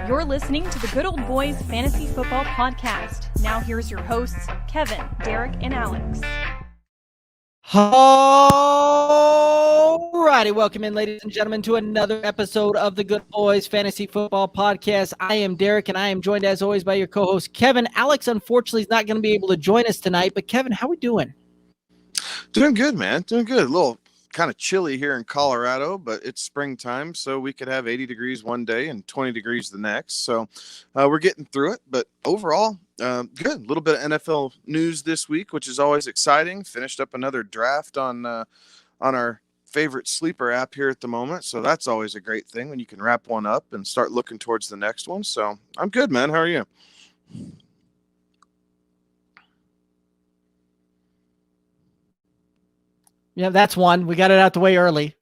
You're listening to the Good Old Boys Fantasy Football Podcast. Now here's your hosts, Kevin, Derek, and Alex. Alrighty, welcome in, ladies and gentlemen, to another episode of the Good Boys Fantasy Football Podcast. I am Derek, and I am joined, as always, by your co-host, Kevin. Alex, unfortunately, is not going to be able to join us tonight, but Kevin, how are we doing? Doing good, man. Doing good. A little kind of chilly here in Colorado, but it's springtime, so we could have 80 degrees one day and 20 degrees the next. So we're getting through it, but overall, good. A little bit of NFL news this week, which is always exciting. Finished up another draft on our favorite sleeper app here at the moment, so that's always a great thing when you can wrap one up and start looking towards the next one. So I'm good, man. How are you? Yeah, that's one. We got it out the way early.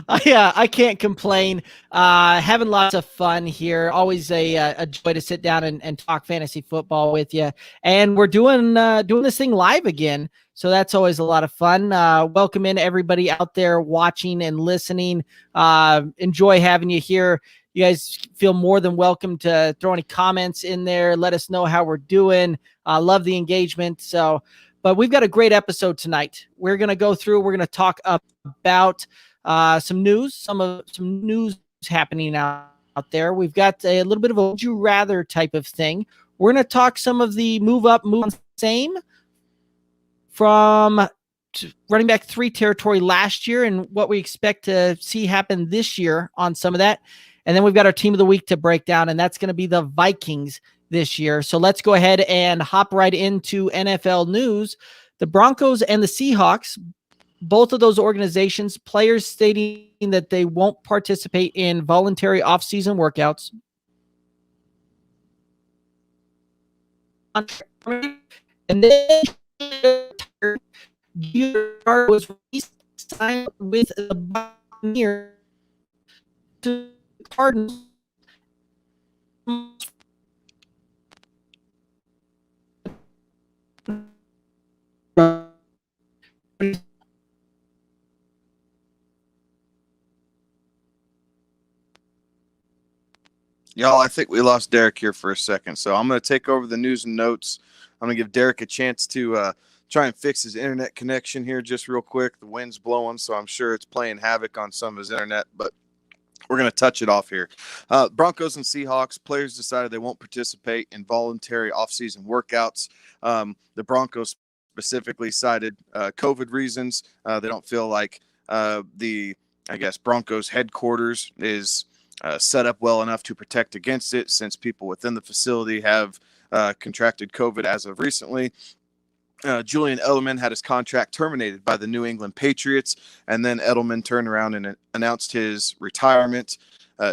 I can't complain. Having lots of fun here. Always a joy to sit down and talk fantasy football with you. And we're doing this thing live again, so that's always a lot of fun. Welcome in everybody out there watching and listening. Enjoy having you here. You guys feel more than welcome to throw any comments in there. Let us know how we're doing. Love the engagement. But we've got a great episode tonight. We're going to go through, we're going to talk about some news happening out there. We've got a little bit of a would you rather type of thing. We're going to talk some of the move up, move on same from running back 3 territory last year and what we expect to see happen this year on some of that. And then we've got our team of the week to break down, and that's going to be the Vikings this year. So let's go ahead and hop right into NFL news. The Broncos and the Seahawks, both of those organizations, players stating that they won't participate in voluntary off-season workouts. And then was signed with the Buccaneers to Cardinals. Y'all, I think we lost Derek here for a second, so I'm going to take over the news and notes. I'm going to give Derek a chance to try and fix his internet connection here just real quick. The wind's blowing, so I'm sure it's playing havoc on some of his internet, but we're going to touch it off here. Broncos and Seahawks, players decided they won't participate in voluntary offseason workouts. The Broncos specifically cited COVID reasons. They don't feel like Broncos headquarters is set up well enough to protect against it, since people within the facility have contracted COVID as of recently. Julian Edelman had his contract terminated by the New England Patriots, and then Edelman turned around and announced his retirement.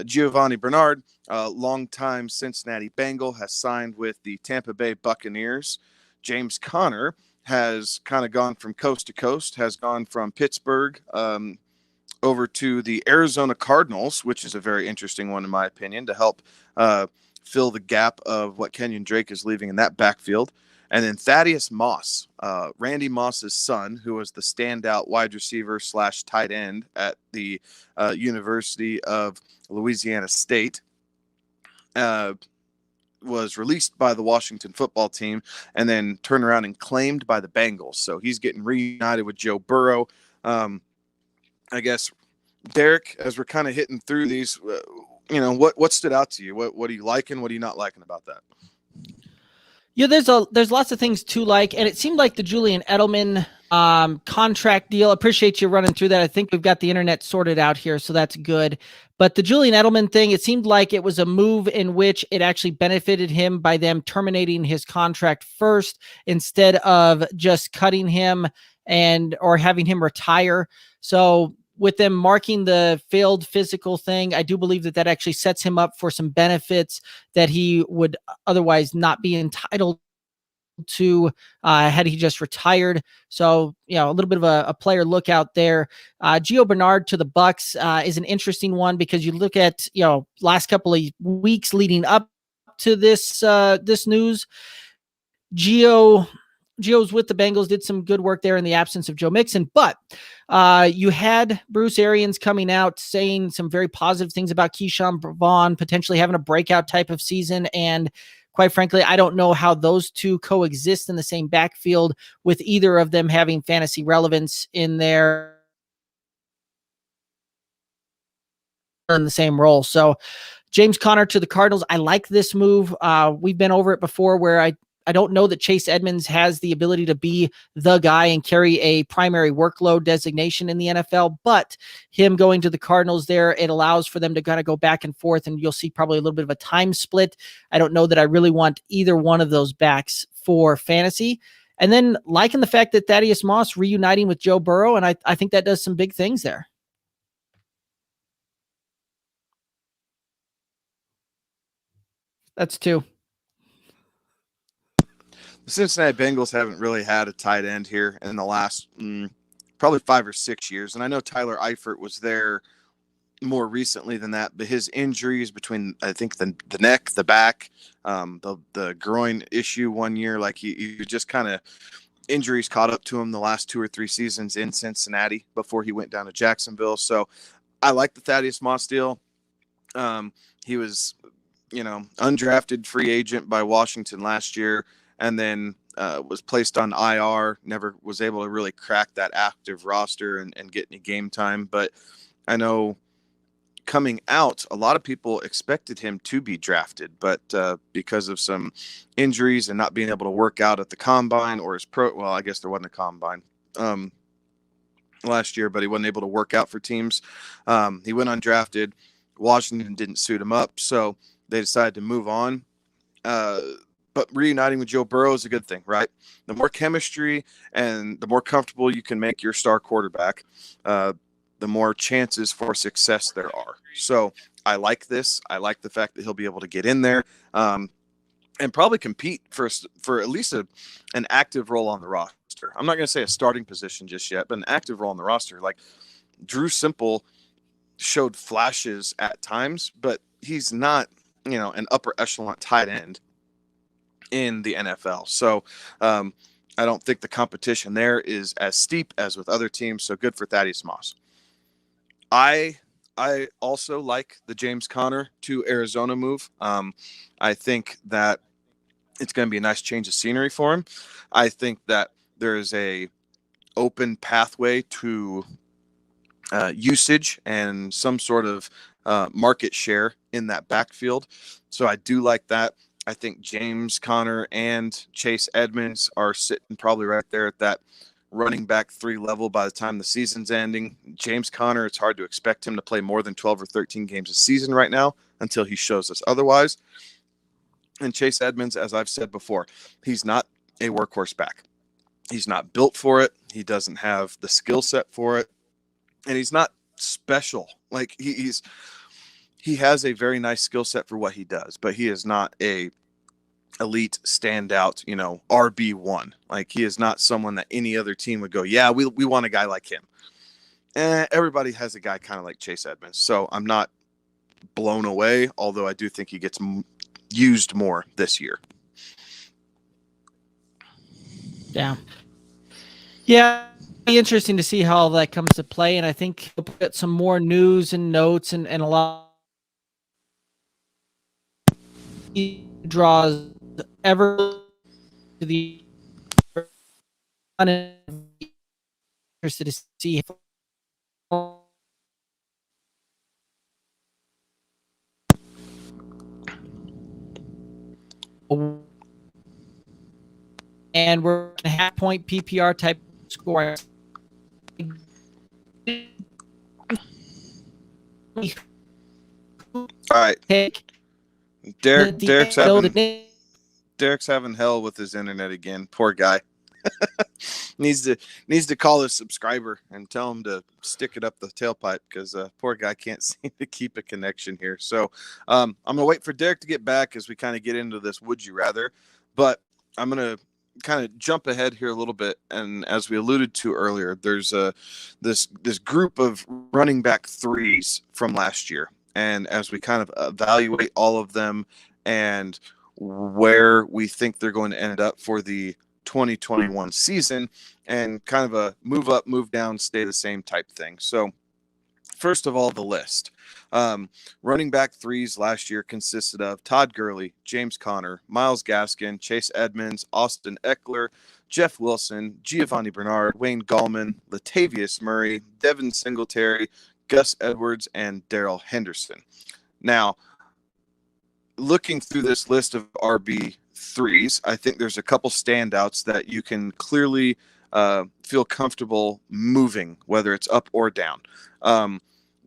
Giovanni Bernard, a longtime Cincinnati Bengal, has signed with the Tampa Bay Buccaneers. James Conner has kind of gone from coast to coast, has gone from Pittsburgh over to the Arizona Cardinals, which is a very interesting one in my opinion, to help fill the gap of what Kenyon Drake is leaving in that backfield. And then Thaddeus Moss, Randy Moss's son, who was the standout wide receiver / tight end at the University of Louisiana State, was released by the Washington football team and then turned around and claimed by the Bengals. So he's getting reunited with Joe Burrow. I guess, Derek, as we're kind of hitting through these, what stood out to you? What are you liking? What are you not liking about that? Yeah, there's lots of things to like, and it seemed like the Julian Edelman contract deal. Appreciate you running through that. I think we've got the internet sorted out here, so that's good. But the Julian Edelman thing, it seemed like it was a move in which it actually benefited him by them terminating his contract first instead of just cutting him or having him retire. So with them marking the failed physical thing, I do believe that actually sets him up for some benefits that he would otherwise not be entitled to had he just retired. So, a little bit of a player look out there. Gio Bernard to the Bucks is an interesting one because you look at, last couple of weeks leading up to this news. Gio Gio's with the Bengals, did some good work there in the absence of Joe Mixon, but you had Bruce Arians coming out saying some very positive things about Keyshawn Vaughn potentially having a breakout type of season. And quite frankly, I don't know how those two coexist in the same backfield with either of them having fantasy relevance in their in the same role. So James Conner to the Cardinals. I like this move. We've been over it before where I don't know that Chase Edmonds has the ability to be the guy and carry a primary workload designation in the NFL, but him going to the Cardinals there, it allows for them to kind of go back and forth, and you'll see probably a little bit of a time split. I don't know that I really want either one of those backs for fantasy. And then liking the fact that Thaddeus Moss reuniting with Joe Burrow, and I think that does some big things there. That's two. The Cincinnati Bengals haven't really had a tight end here in the last probably 5 or 6 years. And I know Tyler Eifert was there more recently than that, but his injuries between, I think, the neck, the back, the groin issue one year, like he just kind of injuries caught up to him the last 2 or 3 seasons in Cincinnati before he went down to Jacksonville. So I like the Thaddeus Moss deal. He was, undrafted free agent by Washington last year, and then was placed on IR, never was able to really crack that active roster and get any game time. But I know coming out, a lot of people expected him to be drafted, but because of some injuries and not being able to work out at the combine or his I guess there wasn't a combine last year, but he wasn't able to work out for teams. He went undrafted. Washington didn't suit him up, so they decided to move on. But reuniting with Joe Burrow is a good thing, right? The more chemistry and the more comfortable you can make your star quarterback, the more chances for success there are. So I like this. I like the fact that he'll be able to get in there and probably compete for at least an active role on the roster. I'm not going to say a starting position just yet, but an active role on the roster. Like Drew Simple showed flashes at times, but he's not, an upper echelon tight end in the NFL. So I don't think the competition there is as steep as with other teams. So good for Thaddeus Moss. I also like the James Conner to Arizona move. I think that it's going to be a nice change of scenery for him. I think that there is a open pathway to usage and some sort of market share in that backfield. So I do like that. I think James Conner and Chase Edmonds are sitting probably right there at that running back 3 level by the time the season's ending. James Conner, it's hard to expect him to play more than 12 or 13 games a season right now until he shows us otherwise. And Chase Edmonds, as I've said before, he's not a workhorse back. He's not built for it. He doesn't have the skill set for it. And he's not special. Like he has a very nice skill set for what he does, but he is not a elite standout, RB1. Like he is not someone that any other team would go, yeah, we want a guy like him. Everybody has a guy kind of like Chase Edmonds. So I'm not blown away, although I do think he gets used more this year. Yeah. Yeah. Be interesting to see how all that comes to play. And I think we'll put some more news and notes and a lot draws ever to the interested to see and we're in a half-point PPR type score. All right. Derek's having hell with his internet again. Poor guy. needs to call his subscriber and tell him to stick it up the tailpipe because poor guy can't seem to keep a connection here. So I'm gonna wait for Derek to get back as we kind of get into this would you rather, but I'm gonna kind of jump ahead here a little bit. And as we alluded to earlier, there's this group of running back 3s from last year. And as we kind of evaluate all of them and where we think they're going to end up for the 2021 season, and kind of a move up, move down, stay the same type thing. So first of all, the list. Running back threes last year consisted of Todd Gurley, James Conner, Myles Gaskin, Chase Edmonds, Austin Eckler, Jeff Wilson, Giovanni Bernard, Wayne Gallman, Latavius Murray, Devin Singletary, Gus Edwards, and Darrell Henderson. Now, looking through this list of RB3s, I think there's a couple standouts that you can clearly feel comfortable moving, whether it's up or down.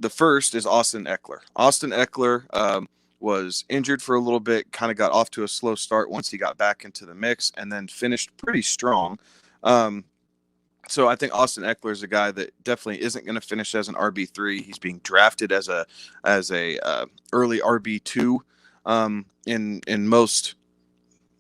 The first is Austin Eckler. Austin Eckler was injured for a little bit, kind of got off to a slow start once he got back into the mix, and then finished pretty strong. So I think Austin Eckler is a guy that definitely isn't going to finish as an RB3. He's being drafted as a early RB2 in most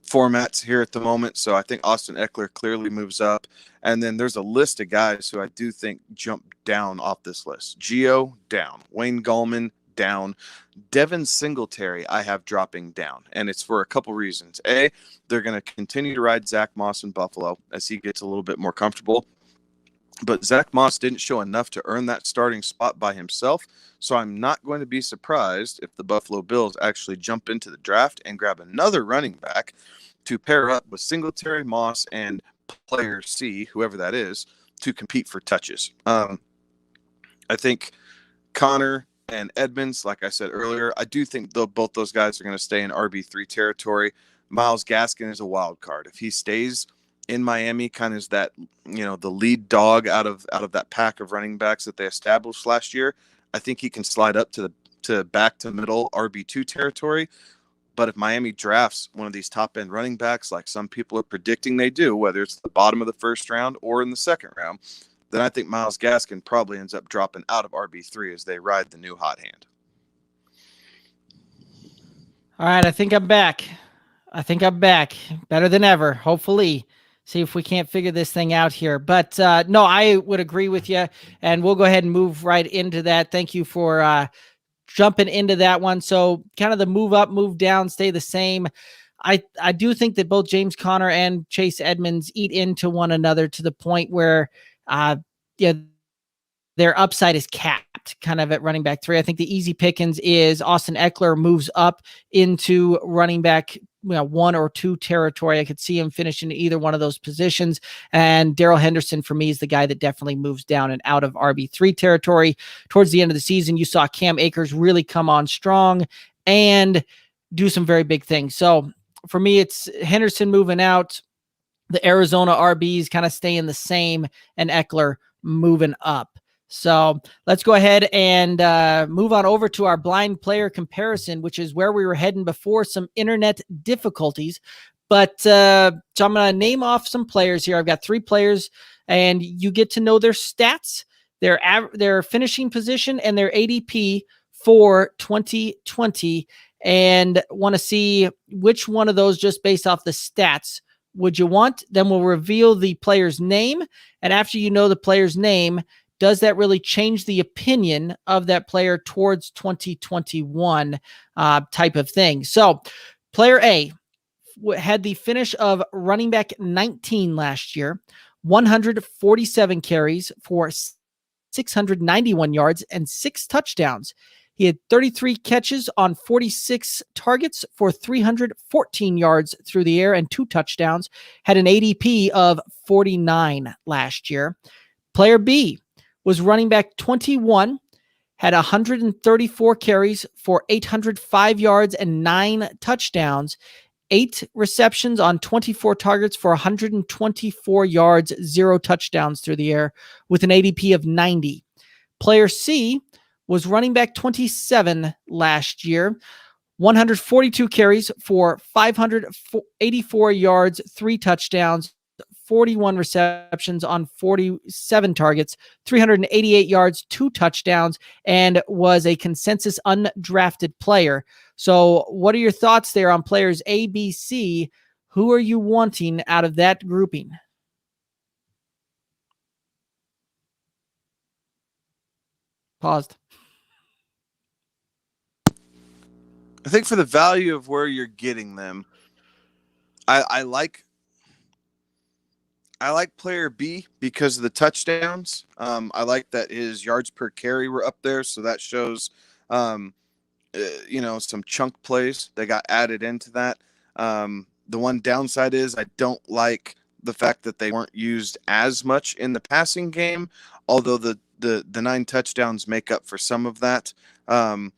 formats here at the moment. So I think Austin Eckler clearly moves up. And then there's a list of guys who I do think jump down off this list. Gio, down. Wayne Gallman, down. Devin Singletary, I have dropping down. And it's for a couple reasons. A, they're going to continue to ride Zach Moss in Buffalo as he gets a little bit more comfortable. But Zach Moss didn't show enough to earn that starting spot by himself. So I'm not going to be surprised if the Buffalo Bills actually jump into the draft and grab another running back to pair up with Singletary, Moss, and player C, whoever that is, to compete for touches. I think Connor and Edmonds, like I said earlier, I do think both those guys are going to stay in RB3 territory. Myles Gaskin is a wild card. If he stays in Miami, kind of is that, the lead dog out of that pack of running backs that they established last year, I think he can slide up to back to middle RB2 territory. But if Miami drafts one of these top-end running backs, like some people are predicting they do, whether it's the bottom of the first round or in the second round, then I think Myles Gaskin probably ends up dropping out of RB3 as they ride the new hot hand. All right, I think I'm back. Better than ever, hopefully. See if we can't figure this thing out here. But no, I would agree with you, and we'll go ahead and move right into that. Thank you for jumping into that one. So kind of the move up, move down, stay the same. I do think that both James Conner and Chase Edmonds eat into one another to the point where their upside is capped kind of at running back 3. I think the easy pickings is Austin Eckler moves up into running back 1 or 2 territory. I could see him finishing either one of those positions. And Darrell Henderson for me is the guy that definitely moves down and out of RB3 territory. Towards the end of the season, you saw Cam Akers really come on strong and do some very big things. So for me, it's Henderson moving out, the Arizona RBs kind of staying the same, and Eckler moving up. So let's go ahead and move on over to our blind player comparison, which is where we were heading before some internet difficulties. But so I'm going to name off some players here. I've got 3 players, and you get to know their stats, their finishing position, and their ADP for 2020, and want to see which one of those, just based off the stats, would you want. Then we'll reveal the player's name. And after you know the player's name, does that really change the opinion of that player towards 2021 type of thing? So player A had the finish of running back 19 last year, 147 carries for 691 yards and 6 touchdowns. He had 33 catches on 46 targets for 314 yards through the air and 2 touchdowns, had an ADP of 49 last year. Player B was running back 21, had 134 carries for 805 yards and 9 touchdowns, 8 receptions on 24 targets for 124 yards, 0 touchdowns through the air, with an ADP of 90. Player C was running back 27 last year, 142 carries for 584 yards, 3 touchdowns, 41 receptions on 47 targets, 388 yards, 2 touchdowns, and was a consensus undrafted player. So what are your thoughts there on players A, B, C? Who are you wanting out of that grouping? Paused. I think for the value of where you're getting them, I like I like player B because of the touchdowns. I like that his yards per carry were up there, so that shows, some chunk plays that got added into that. The one downside is I don't like the fact that they weren't used as much in the passing game, although the 9 touchdowns make up for some of that. And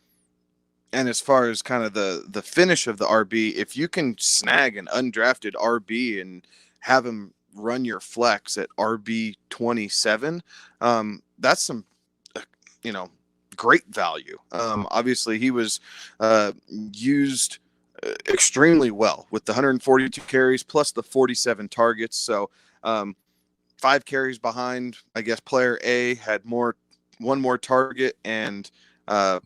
as far as kind of the finish of the RB, if you can snag an undrafted RB and have him run your flex at RB 27, that's some, great value. Obviously, he was used extremely well with the 142 carries plus the 47 targets. So 5 carries behind, I guess, player A had one more target and a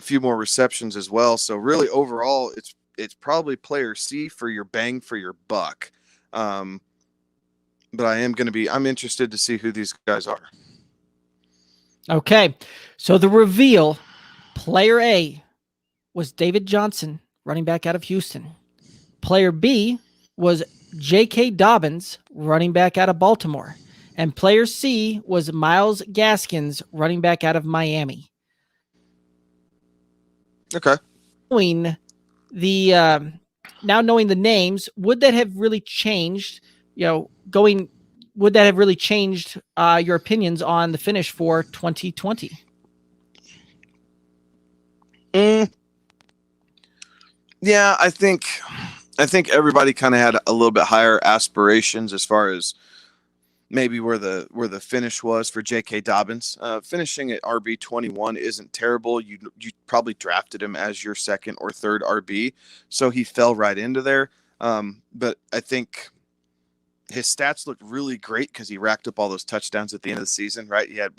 few more receptions as well. So really overall, it's probably player C for your bang for your buck. But I'm interested to see who these guys are. Okay. So the reveal, player A was David Johnson, running back out of Houston. Player B was J.K. Dobbins, running back out of Baltimore. And player C was Myles Gaskins, running back out of Miami. Okay. Knowing the names, would that have really changed, would that have really changed your opinions on the finish for 2020? Yeah, I think everybody kind of had a little bit higher aspirations as far as maybe where the finish was for J.K. Dobbins. Finishing at RB 21 isn't terrible. You probably drafted him as your second or third RB, so he fell right into there. But I think his stats looked really great because he racked up all those touchdowns at the end of the season, right? He had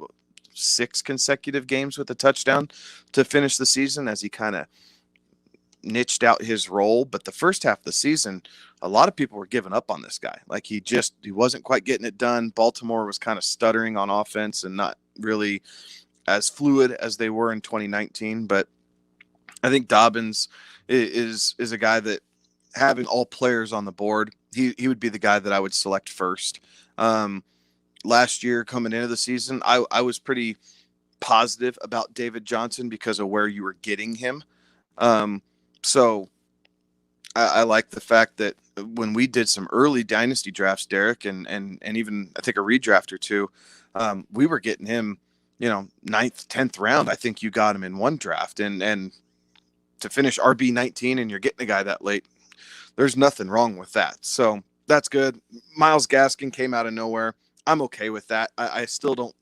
6 consecutive games with a touchdown to finish the season as he kind of niched out his role. But the first half of the season, a lot of people were giving up on this guy. Like he wasn't quite getting it done. Baltimore was kind of stuttering on offense and not really as fluid as they were in 2019. But I think Dobbins is a guy that, having all players on the board, he would be the guy that I would select first. Last year coming into the season, I was pretty positive about David Johnson because of where you were getting him. So I like the fact that when we did some early dynasty drafts, Derek, and even I think a redraft or two, we were getting him, 9th, 10th round. I think you got him in one draft, and to finish RB 19 and you're getting a guy that late, there's nothing wrong with that. So that's good. Myles Gaskin came out of nowhere. I'm okay with that. I still don't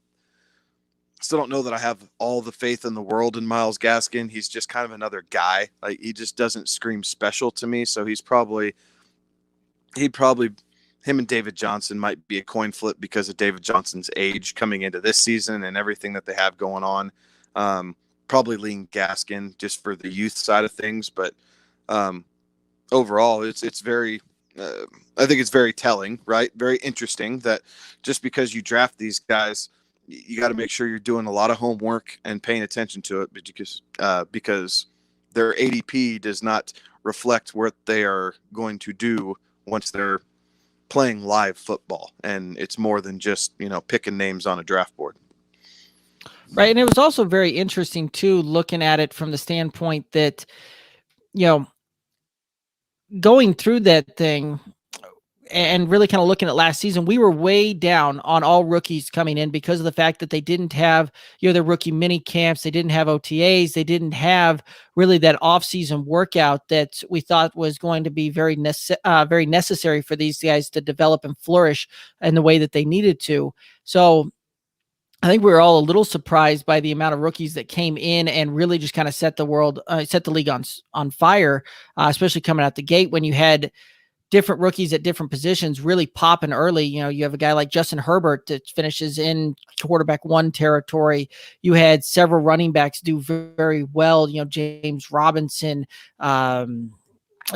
know that I have all the faith in the world in Myles Gaskin. He's just kind of another guy. Like he just doesn't scream special to me. So him and David Johnson might be a coin flip because of David Johnson's age coming into this season and everything that they have going on. Probably lean Gaskin just for the youth side of things, but overall, it's very. I think it's very telling, right? Very interesting that just because you draft these guys, you got to make sure you're doing a lot of homework and paying attention to it, because their ADP does not reflect what they are going to do once they're playing live football, and it's more than just picking names on a draft board. Right, and it was also very interesting too, looking at it from the standpoint that going through that thing and really kind of looking at last season, we were way down on all rookies coming in because of the fact that they didn't have, their rookie mini camps. They didn't have OTAs. They didn't have really that off-season workout that we thought was going to be very necessary for these guys to develop and flourish in the way that they needed to. So I think we were all a little surprised by the amount of rookies that came in and really just kind of set the league on fire, especially coming out the gate when you had different rookies at different positions really popping early. You have a guy like Justin Herbert that finishes in quarterback 1 territory. You had several running backs do very well. James Robinson,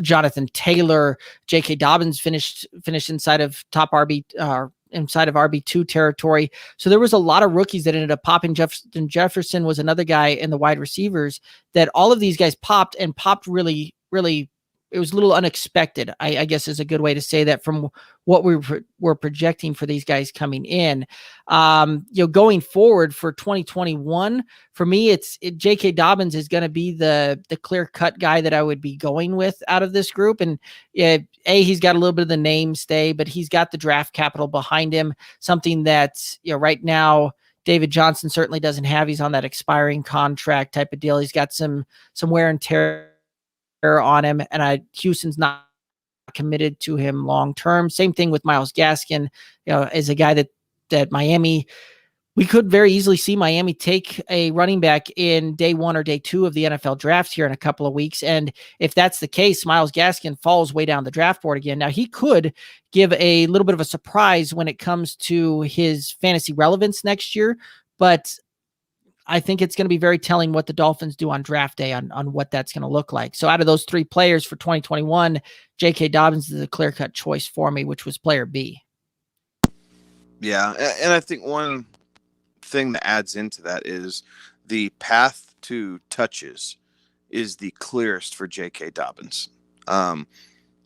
Jonathan Taylor, J.K. Dobbins finished inside of top RB, inside of RB2 territory. So there was a lot of rookies that ended up popping. Jefferson was another guy in the wide receivers that all of these guys popped really, really it was a little unexpected, I guess is a good way to say that, from what we were projecting for these guys coming in. Going forward for 2021, for me, J.K. Dobbins is going to be the clear-cut guy that I would be going with out of this group. And he's got a little bit of the name stay, but he's got the draft capital behind him, something that, right now, David Johnson certainly doesn't have. He's on that expiring contract type of deal. He's got some wear and tear on him, and Houston's not committed to him long term. Same thing with Myles Gaskin, as a guy that Miami, we could very easily see Miami take a running back in day 1 or day 2 of the NFL draft here in a couple of weeks. And if that's the case, Myles Gaskin falls way down the draft board again. Now, he could give a little bit of a surprise when it comes to his fantasy relevance next year, but I think it's going to be very telling what the Dolphins do on draft day on what that's going to look like. So out of those 3 players for 2021, J.K. Dobbins is a clear-cut choice for me, which was player B. Yeah, and I think one thing that adds into that is the path to touches is the clearest for J.K. Dobbins.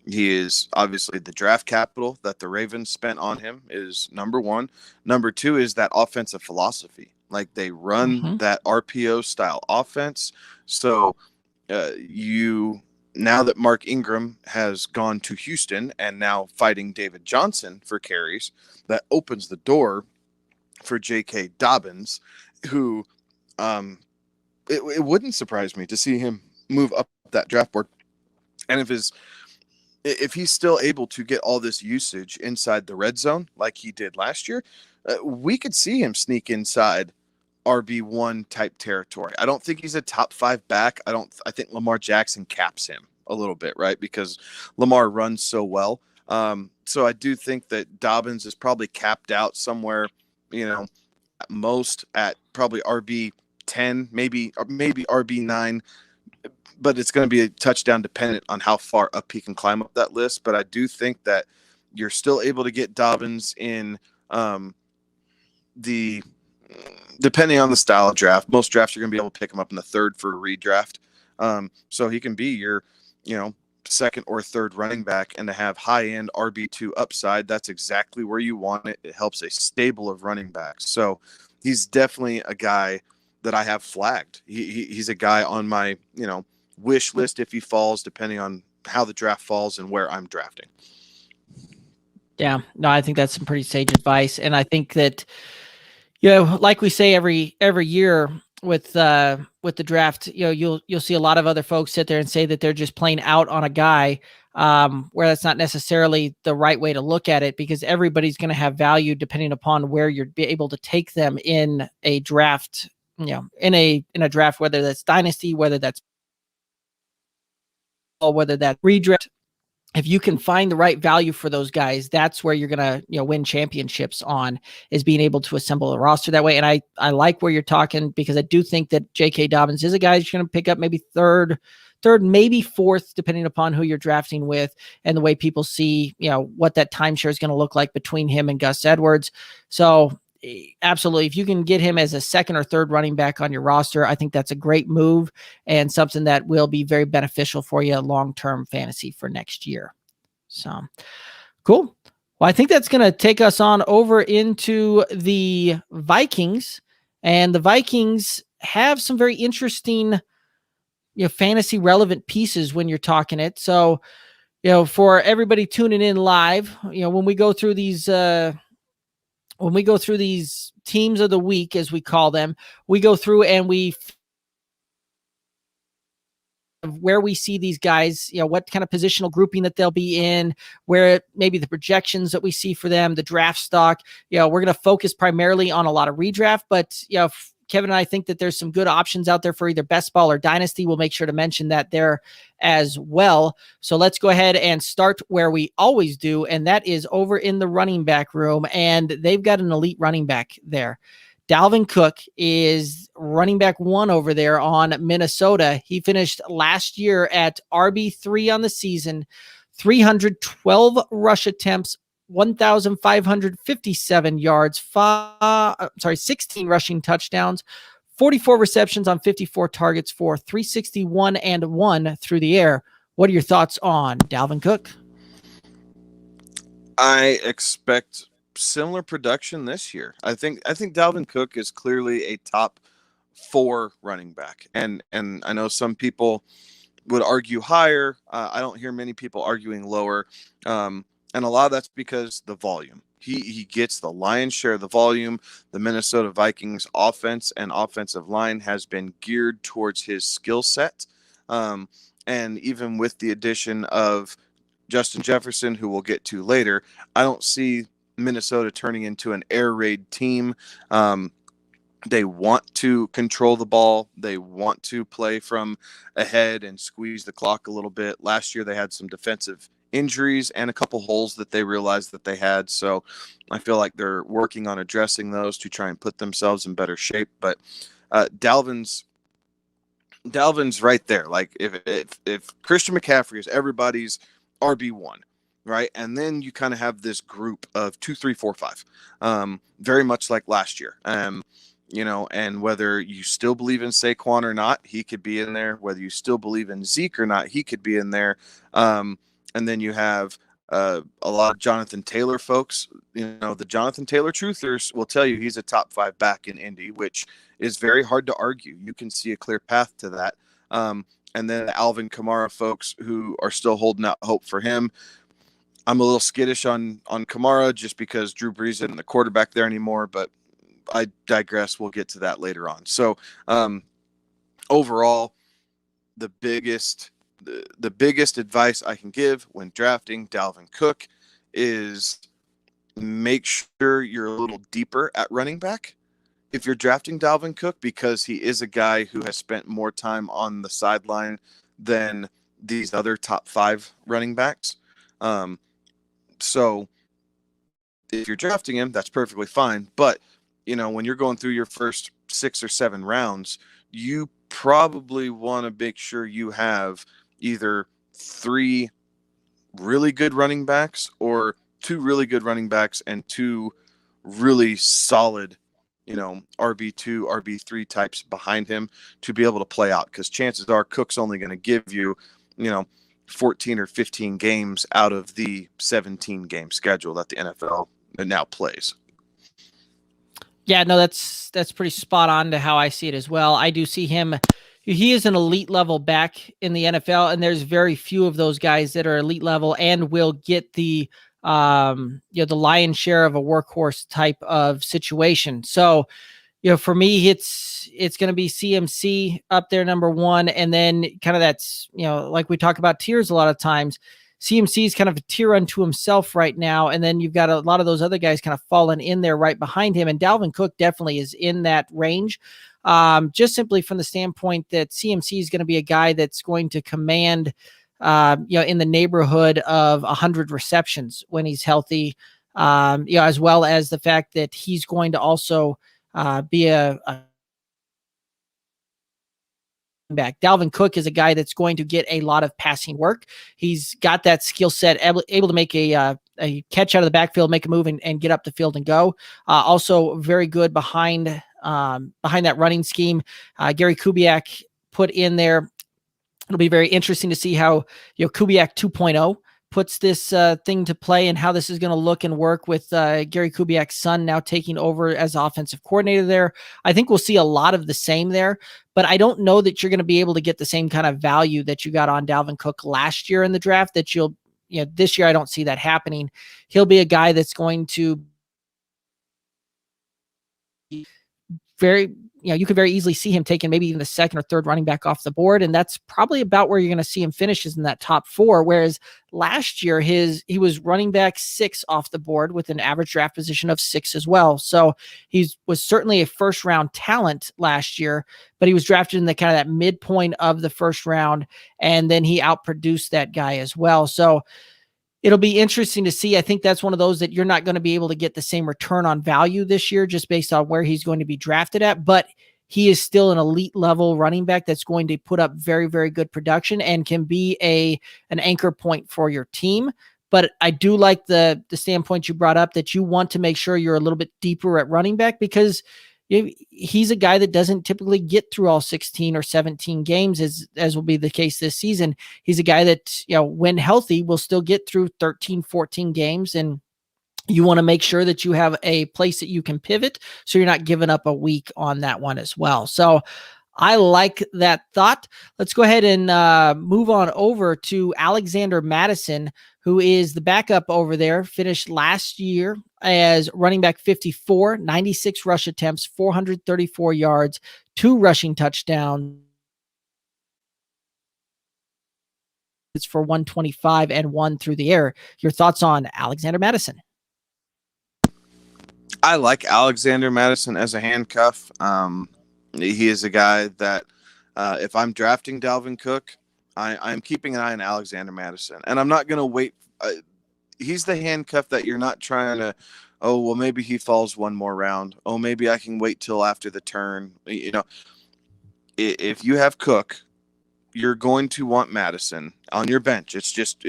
He is obviously the draft capital that the Ravens spent on him is number one. Number two is that offensive philosophy. Like, they run that RPO style offense. So now that Mark Ingram has gone to Houston and now fighting David Johnson for carries, that opens the door for J.K. Dobbins, who it wouldn't surprise me to see him move up that draft board. And if he's still able to get all this usage inside the red zone like he did last year, we could see him sneak inside RB1 type territory. I don't think he's a top 5 back. I think Lamar Jackson caps him a little bit, right? Because Lamar runs so well. So I do think that Dobbins is probably capped out somewhere, at most at probably RB10, maybe RB9, but it's going to be a touchdown dependent on how far up he can climb up that list. But I do think that you're still able to get Dobbins in depending on the style of draft. Most drafts you're going to be able to pick him up in the 3rd for a redraft. So he can be your, 2nd or 3rd running back, and to have high-end RB2 upside, that's exactly where you want it. It helps a stable of running backs. So he's definitely a guy that I have flagged. He's a guy on my, wish list if he falls, depending on how the draft falls and where I'm drafting. Yeah, no, I think that's some pretty sage advice. And I think that, like we say every year with the draft, you'll see a lot of other folks sit there and say that they're just playing out on a guy, where that's not necessarily the right way to look at it, because everybody's going to have value depending upon where you're able to take them in a draft, in a draft, whether that's dynasty, whether that's redraft. If you can find the right value for those guys, that's where you're going to, win championships on, is being able to assemble a roster that way. And I like where you're talking, because I do think that J.K. Dobbins is a guy you're going to pick up maybe third, maybe 4th, depending upon who you're drafting with and the way people see, what that timeshare is going to look like between him and Gus Edwards. So absolutely, if you can get him as a 2nd or 3rd running back on your roster, I think that's a great move and something that will be very beneficial for you long-term fantasy for next year. So cool. Well, I think that's going to take us on over into the Vikings, and the Vikings have some very interesting, fantasy relevant pieces when you're talking it. So, for everybody tuning in live, when we go through these, teams of the week, as we call them, we go through and where we see these guys, what kind of positional grouping that they'll be in, where maybe the projections that we see for them, the draft stock. We're going to focus primarily on a lot of redraft, but Kevin and I think that there's some good options out there for either best ball or dynasty. We'll make sure to mention that there as well. So let's go ahead and start where we always do, and that is over in the running back room, and they've got an elite running back there. Dalvin Cook is running back 1 over there on Minnesota. He finished last year at RB3 on the season, 312 rush attempts, 1,557 yards, 16 rushing touchdowns, 44 receptions on 54 targets for 361 and 1 through the air What are your thoughts on Dalvin Cook? I expect similar production this year. I think Dalvin Cook is clearly a top 4 running back, and I know some people would argue higher. I don't hear many people arguing lower, and a lot of that's because the volume. He gets the lion's share of the volume. The Minnesota Vikings offense and offensive line has been geared towards his skill set, and even with the addition of Justin Jefferson, who we'll get to later, I don't see Minnesota turning into an air raid team. They want to control the ball. They want to play from ahead and squeeze the clock a little bit. Last year, they had some defensive injuries and a couple holes that they realized that they had. So I feel like they're working on addressing those to try and put themselves in better shape. But Dalvin's right there. Like if Christian McCaffrey is everybody's RB1, right? And then you kind of have this group of 2, 3, 4, 5, very much like last year. And whether you still believe in Saquon or not, he could be in there. Whether you still believe in Zeke or not, he could be in there. And then you have a lot of Jonathan Taylor folks. The Jonathan Taylor truthers will tell you he's a top 5 back in Indy, which is very hard to argue. You can see a clear path to that. And then the Alvin Kamara folks who are still holding out hope for him. I'm a little skittish on Kamara just because Drew Brees isn't the quarterback there anymore, but I digress. We'll get to that later on. So overall, the biggest advice I can give when drafting Dalvin Cook is make sure you're a little deeper at running back if you're drafting Dalvin Cook, because he is a guy who has spent more time on the sideline than these other top 5 running backs. So if you're drafting him, that's perfectly fine. But when you're going through your first 6 or 7 rounds, you probably want to make sure you have either 3 really good running backs or 2 really good running backs and 2 really solid, RB2, RB3 types behind him to be able to play out. Because chances are Cook's only going to give you, 14 or 15 games out of the 17 game schedule that the NFL now plays. Yeah, no, that's pretty spot on to how I see it as well. I do see him. He is an elite level back in the NFL, and there's very few of those guys that are elite level and will get the the lion's share of a workhorse type of situation. So, for me, it's going to be CMC up there, number 1. And then kind of that's, like we talk about tiers a lot of times, CMC is kind of a tier unto himself right now. And then you've got a lot of those other guys kind of falling in there right behind him. And Dalvin Cook definitely is in that range. Just simply from the standpoint that CMC is going to be a guy that's going to command, in the neighborhood of 100 receptions when he's healthy, as well as the fact that he's going to also be a back. Dalvin Cook is a guy that's going to get a lot of passing work. He's got that skill set, able to make a catch out of the backfield, make a move and get up the field and go. Also very good behind that running scheme. Gary Kubiak put in there. It'll be very interesting to see how Kubiak 2.0 puts this thing to play and how this is going to look and work with Gary Kubiak's son now taking over as offensive coordinator there. I think we'll see a lot of the same there, but I don't know that you're going to be able to get the same kind of value that you got on Dalvin Cook last year in the draft that this year. I don't see that happening. He'll be a guy that's going to you could very easily see him taking maybe even the 2nd or 3rd running back off the board. And that's probably about where you're going to see him finishes in that top 4. Whereas last year, he was running back 6 off the board with an average draft position of 6 as well. So he was certainly a 1st round talent last year, but he was drafted in the kind of that midpoint of the 1st round. And then he outproduced that guy as well. So it'll be interesting to see. I think that's one of those that you're not going to be able to get the same return on value this year just based on where he's going to be drafted at, but he is still an elite level running back that's going to put up very, very good production and can be an anchor point for your team. But I do like the standpoint you brought up that you want to make sure you're a little bit deeper at running back because he's a guy that doesn't typically get through all 16 or 17 games as will be the case this season. He's a guy that, when healthy, will still get through 13, 14 games. And you want to make sure that you have a place that you can pivot so you're not giving up a week on that one as well. So I like that thought. Let's go ahead and move on over to Alexander Mattison, who is the backup over there, finished last year as running back 54, 96 rush attempts, 434 yards, 2 rushing touchdowns. It's for 125 and 1 through the air. Your thoughts on Alexander Mattison? I like Alexander Mattison as a handcuff. He is a guy that if I'm drafting Dalvin Cook, I'm keeping an eye on Alexander Mattison. And I'm not going to wait. He's the handcuff that you're not trying to, oh, well, maybe he falls one more round. Oh, maybe I can wait till after the turn. If you have Cook, you're going to want Mattison on your bench. It's just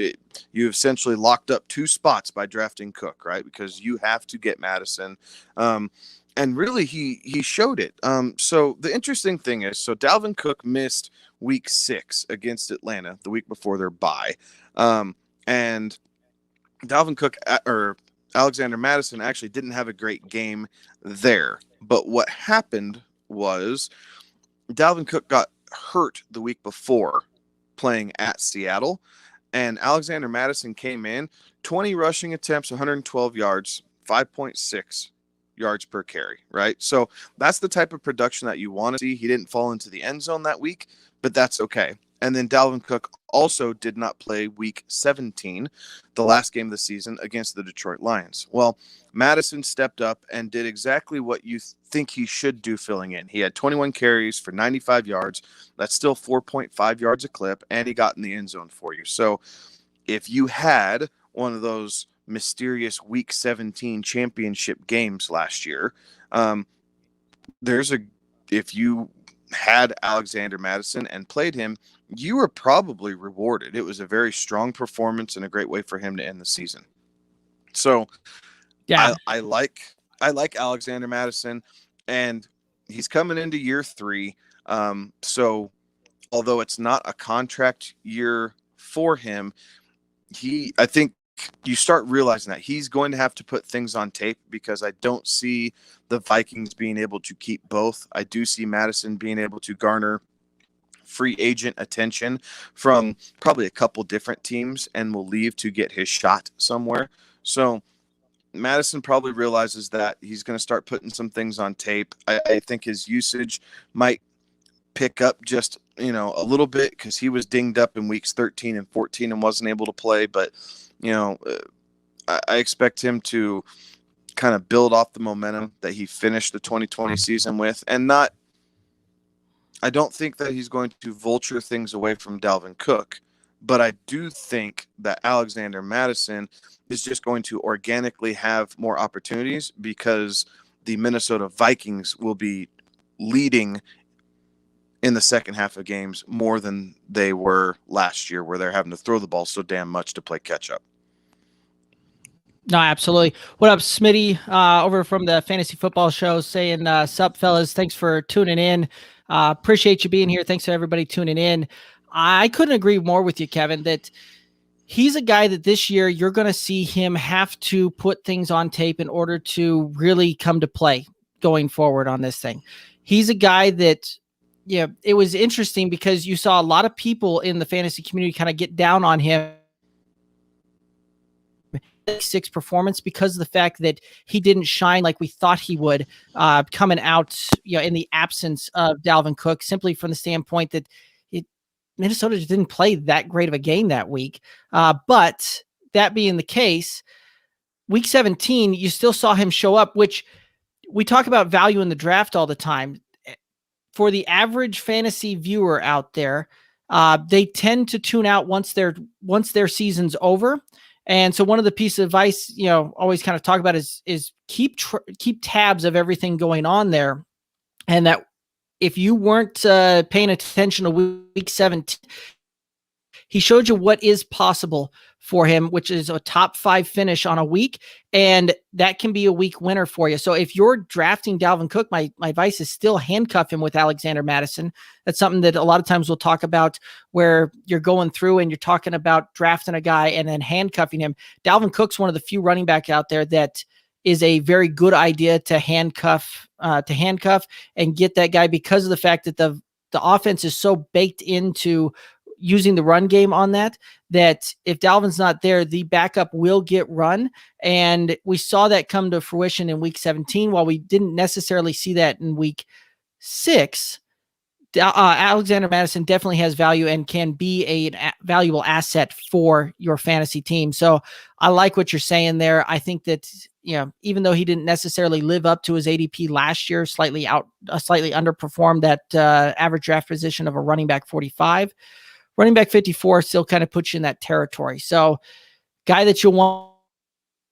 you essentially locked up 2 spots by drafting Cook, right? Because you have to get Mattison. And really, he showed it. So the interesting thing is, so Dalvin Cook missed week 6 against Atlanta, the week before their bye. And Dalvin Cook or Alexander Mattison actually didn't have a great game there. But what happened was Dalvin Cook got hurt the week before playing at Seattle, and Alexander Mattison came in 20 rushing attempts, 112 yards, 5.6 yards per carry, right? So that's the type of production that you want to see. He didn't fall into the end zone that week, but that's okay. And then Dalvin Cook also did not play week 17, the last game of the season, against the Detroit Lions. Well, Mattison stepped up and did exactly what you think he should do filling in. He had 21 carries for 95 yards. That's still 4.5 yards a clip, and he got in the end zone for you. So if you had one of those mysterious week 17 championship games last year, if you had Alexander Mattison and played him, you were probably rewarded. It was a very strong performance and a great way for him to end the season. So yeah, I like Alexander Mattison, and he's coming into year 3. So although it's not a contract year for him, I think you start realizing that he's going to have to put things on tape, because I don't see the Vikings being able to keep both. I do see Mattison being able to garner free agent attention from probably a couple different teams and will leave to get his shot somewhere. So Mattison probably realizes that he's going to start putting some things on tape. I think his usage might pick up just, a little bit, because he was dinged up in weeks 13 and 14 and wasn't able to play. But, I expect him to kind of build off the momentum that he finished the 2020 season with, and I don't think that he's going to vulture things away from Dalvin Cook, but I do think that Alexander Mattison is just going to organically have more opportunities, because the Minnesota Vikings will be leading in the second half of games more than they were last year, where they're having to throw the ball so damn much to play catch up. No, absolutely. What up, Smitty, over from the Fantasy Football Show, saying, sup, fellas, thanks for tuning in. Appreciate you being here. Thanks to everybody tuning in. I couldn't agree more with you, Kevin, that he's a guy that this year you're going to see him have to put things on tape in order to really come to play going forward on this thing. He's a guy that, it was interesting because you saw a lot of people in the fantasy community kind of get down on him 6 performance because of the fact that he didn't shine like we thought he would coming out, in the absence of Dalvin Cook, simply from the standpoint that Minnesota just didn't play that great of a game that week. But that being the case, week 17, you still saw him show up, which we talk about value in the draft all the time. For the average fantasy viewer out there, they tend to tune out once their season's over. And so one of the pieces of advice, always kind of talk about is keep tabs of everything going on there. And that if you weren't paying attention to week 17, He showed you what is possible for him, which is a top 5 finish on a week, and that can be a week winner for you. So if you're drafting Dalvin Cook, my advice is still handcuff him with Alexander Mattison. That's something that a lot of times we'll talk about, where you're going through and you're talking about drafting a guy and then handcuffing him. Dalvin Cook's one of the few running backs out there that is a very good idea to handcuff and get that guy, because of the fact that the offense is so baked into using the run game on that if Dalvin's not there, the backup will get run. And we saw that come to fruition in week 17. While we didn't necessarily see that in week 6, Alexander Mattison definitely has value and can be a valuable asset for your fantasy team. So I like what you're saying there. I think that, even though he didn't necessarily live up to his ADP last year, slightly underperformed that average draft position of a running back 45, running back 54 still kind of puts you in that territory. So guy that you want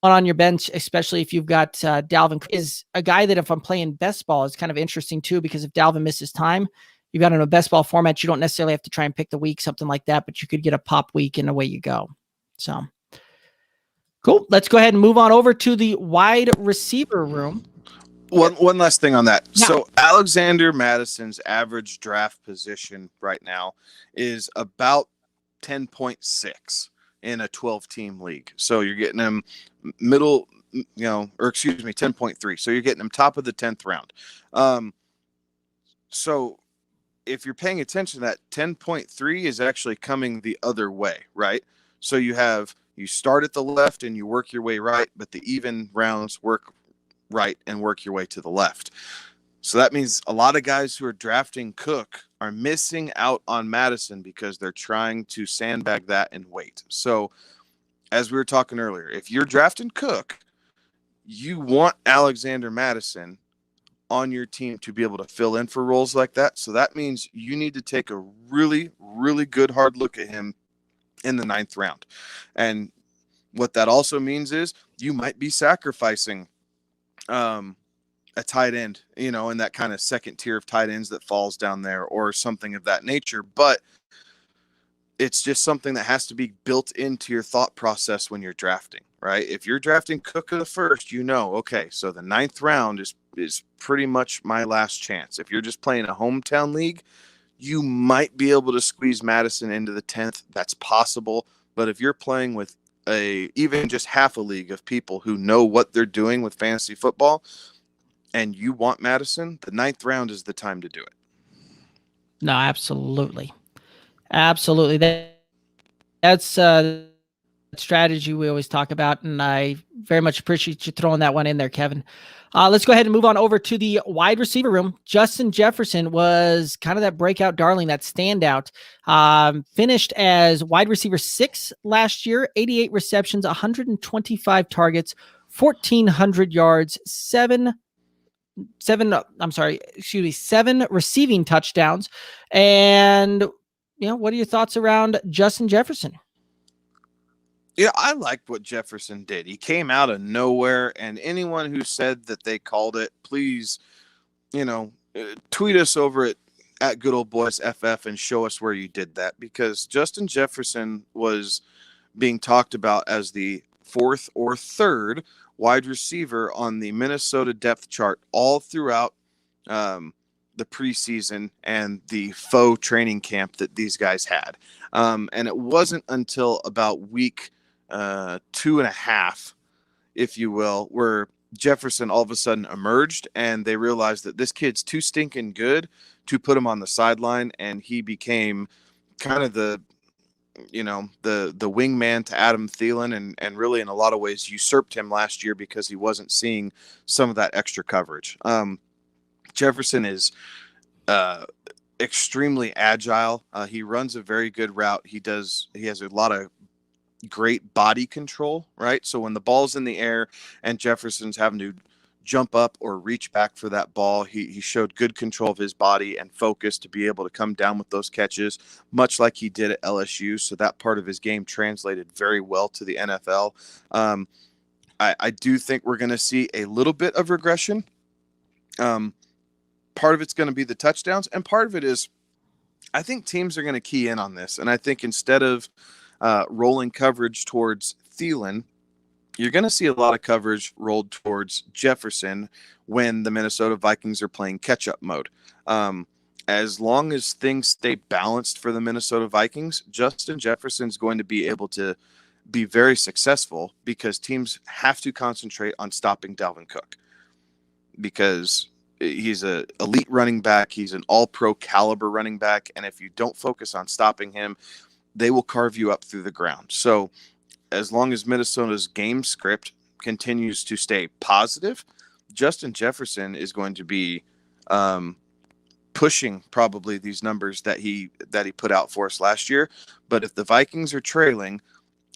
on your bench, especially if you've got Dalvin, is a guy that if I'm playing best ball is kind of interesting too, because if Dalvin misses time, you've got in a best ball format, you don't necessarily have to try and pick the week, something like that, but you could get a pop week and away you go. So cool. Let's go ahead and move on over to the wide receiver room. One last thing on that. Yeah. So Alexander Madison's average draft position right now is about 10.6 in a 12-team league. So you're getting him 10.3. So you're getting him top of the 10th round. So if you're paying attention, that 10.3 is actually coming the other way, right? So you start at the left and you work your way right, but the even rounds work right and work your way to the left. So that means a lot of guys who are drafting Cook are missing out on Mattison because they're trying to sandbag that and wait. So as we were talking earlier, if you're drafting Cook, you want Alexander Mattison on your team to be able to fill in for roles like that. So that means you need to take a really, really good hard look at him in the 9th round. And what that also means is you might be sacrificing a tight end, in that kind of second tier of tight ends that falls down there or something of that nature. But it's just something that has to be built into your thought process when you're drafting, right? If you're drafting Cook of the first, okay, so the 9th round is pretty much my last chance. If you're just playing a hometown league, you might be able to squeeze Mattison into the 10th. That's possible. But if you're playing with even just half a league of people who know what they're doing with fantasy football and you want Mattison, the 9th round is the time to do it. No, absolutely. Absolutely. That's strategy we always talk about, and I very much appreciate you throwing that one in there, Kevin. Let's go ahead and move on over to the wide receiver room. Justin Jefferson was kind of that breakout darling, that standout. Finished as wide receiver 6 last year, 88 receptions, 125 targets, 1,400 yards, 7 receiving touchdowns. And, what are your thoughts around Justin Jefferson? Yeah, I liked what Jefferson did. He came out of nowhere, and anyone who said that they called it, please, tweet us over at Good Old Boys FF and show us where you did that, because Justin Jefferson was being talked about as the 4th or 3rd wide receiver on the Minnesota depth chart all throughout the preseason and the faux training camp that these guys had. And it wasn't until about week 2.5, if you will, where Jefferson all of a sudden emerged and they realized that this kid's too stinking good to put him on the sideline. And he became kind of the wingman to Adam Thielen, and really in a lot of ways usurped him last year because he wasn't seeing some of that extra coverage. Jefferson is extremely agile. He runs a very good route. He has a lot of great body control, right? So when the ball's in the air and Jefferson's having to jump up or reach back for that ball, he showed good control of his body and focus to be able to come down with those catches, much like he did at LSU. So that part of his game translated very well to the NFL. I do think we're going to see a little bit of regression. Part of it's going to be the touchdowns, and part of it is I think teams are going to key in on this. And I think instead of rolling coverage towards Thielen, you're going to see a lot of coverage rolled towards Jefferson when the Minnesota Vikings are playing catch-up mode. As long as things stay balanced for the Minnesota Vikings, Justin Jefferson's going to be able to be very successful because teams have to concentrate on stopping Dalvin Cook because he's an elite running back. He's an all-pro caliber running back. And if you don't focus on stopping him, they will carve you up through the ground. So as long as Minnesota's game script continues to stay positive, Justin Jefferson is going to be pushing probably these numbers that he put out for us last year. But if the Vikings are trailing,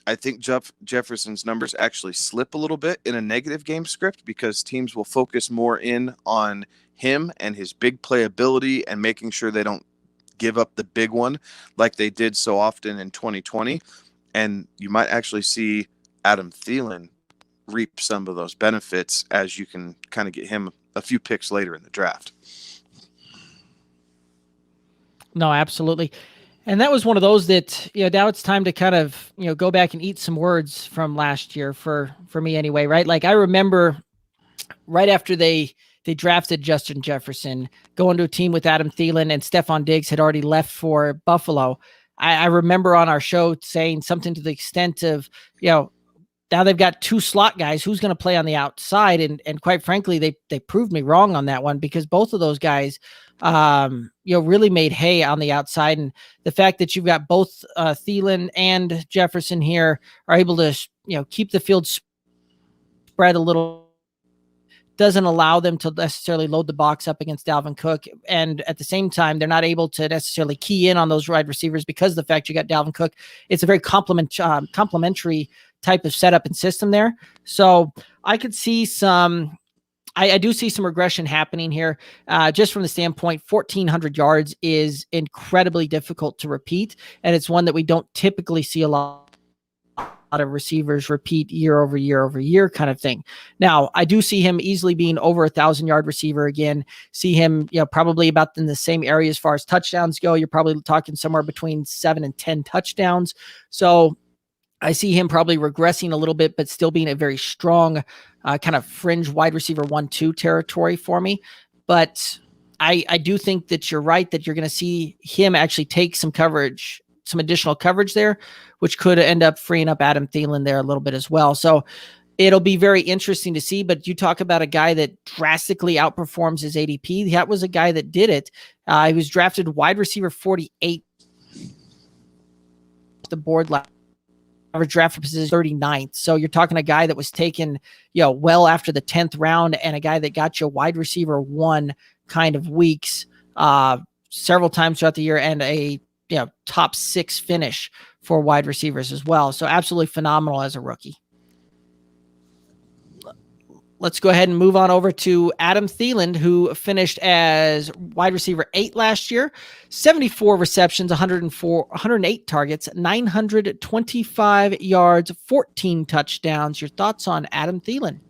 I think Jefferson's numbers actually slip a little bit in a negative game script because teams will focus more in on him and his big playability and making sure they don't give up the big one like they did so often in 2020. And you might actually see Adam Thielen reap some of those benefits as you can kind of get him a few picks later in the draft. No, absolutely. And that was one of those that, now it's time to kind of, go back and eat some words from last year for me anyway, right? Like I remember right after they drafted Justin Jefferson, going to a team with Adam Thielen and Stephon Diggs had already left for Buffalo. I remember on our show saying something to the extent of, now they've got two slot guys. Who's going to play on the outside? And quite frankly, they proved me wrong on that one because both of those guys, really made hay on the outside. And the fact that you've got both Thielen and Jefferson here are able to, keep the field spread a little, doesn't allow them to necessarily load the box up against Dalvin Cook. And at the same time, they're not able to necessarily key in on those wide receivers because of the fact you got Dalvin Cook. It's a very complementary type of setup and system there. So I could see I do see some regression happening here, just from the standpoint, 1,400 yards is incredibly difficult to repeat. And it's one that we don't typically see a lot of receivers repeat year over year kind of thing. Now, I do see him easily being over 1,000-yard receiver again. See him, probably about in the same area as far as touchdowns go. You're probably talking somewhere between 7 and 10 touchdowns. So I see him probably regressing a little bit, but still being a very strong kind of fringe wide receiver 1-2 territory for me. But I do think that you're right that you're going to see him actually take some additional coverage there, which could end up freeing up Adam Thielen there a little bit as well. So it'll be very interesting to see, but you talk about a guy that drastically outperforms his ADP. That was a guy that did it. He was drafted wide receiver 48 the board last average draft position 39th. So you're talking a guy that was taken, well after the 10th round and a guy that got you wide receiver 1 kind of weeks several times throughout the year and a top 6 finish for wide receivers as well. So absolutely phenomenal as a rookie. Let's go ahead and move on over to Adam Thielen, who finished as wide receiver 8 last year, 74 receptions, 108 targets, 925 yards, 14 touchdowns. Your thoughts on Adam Thielen?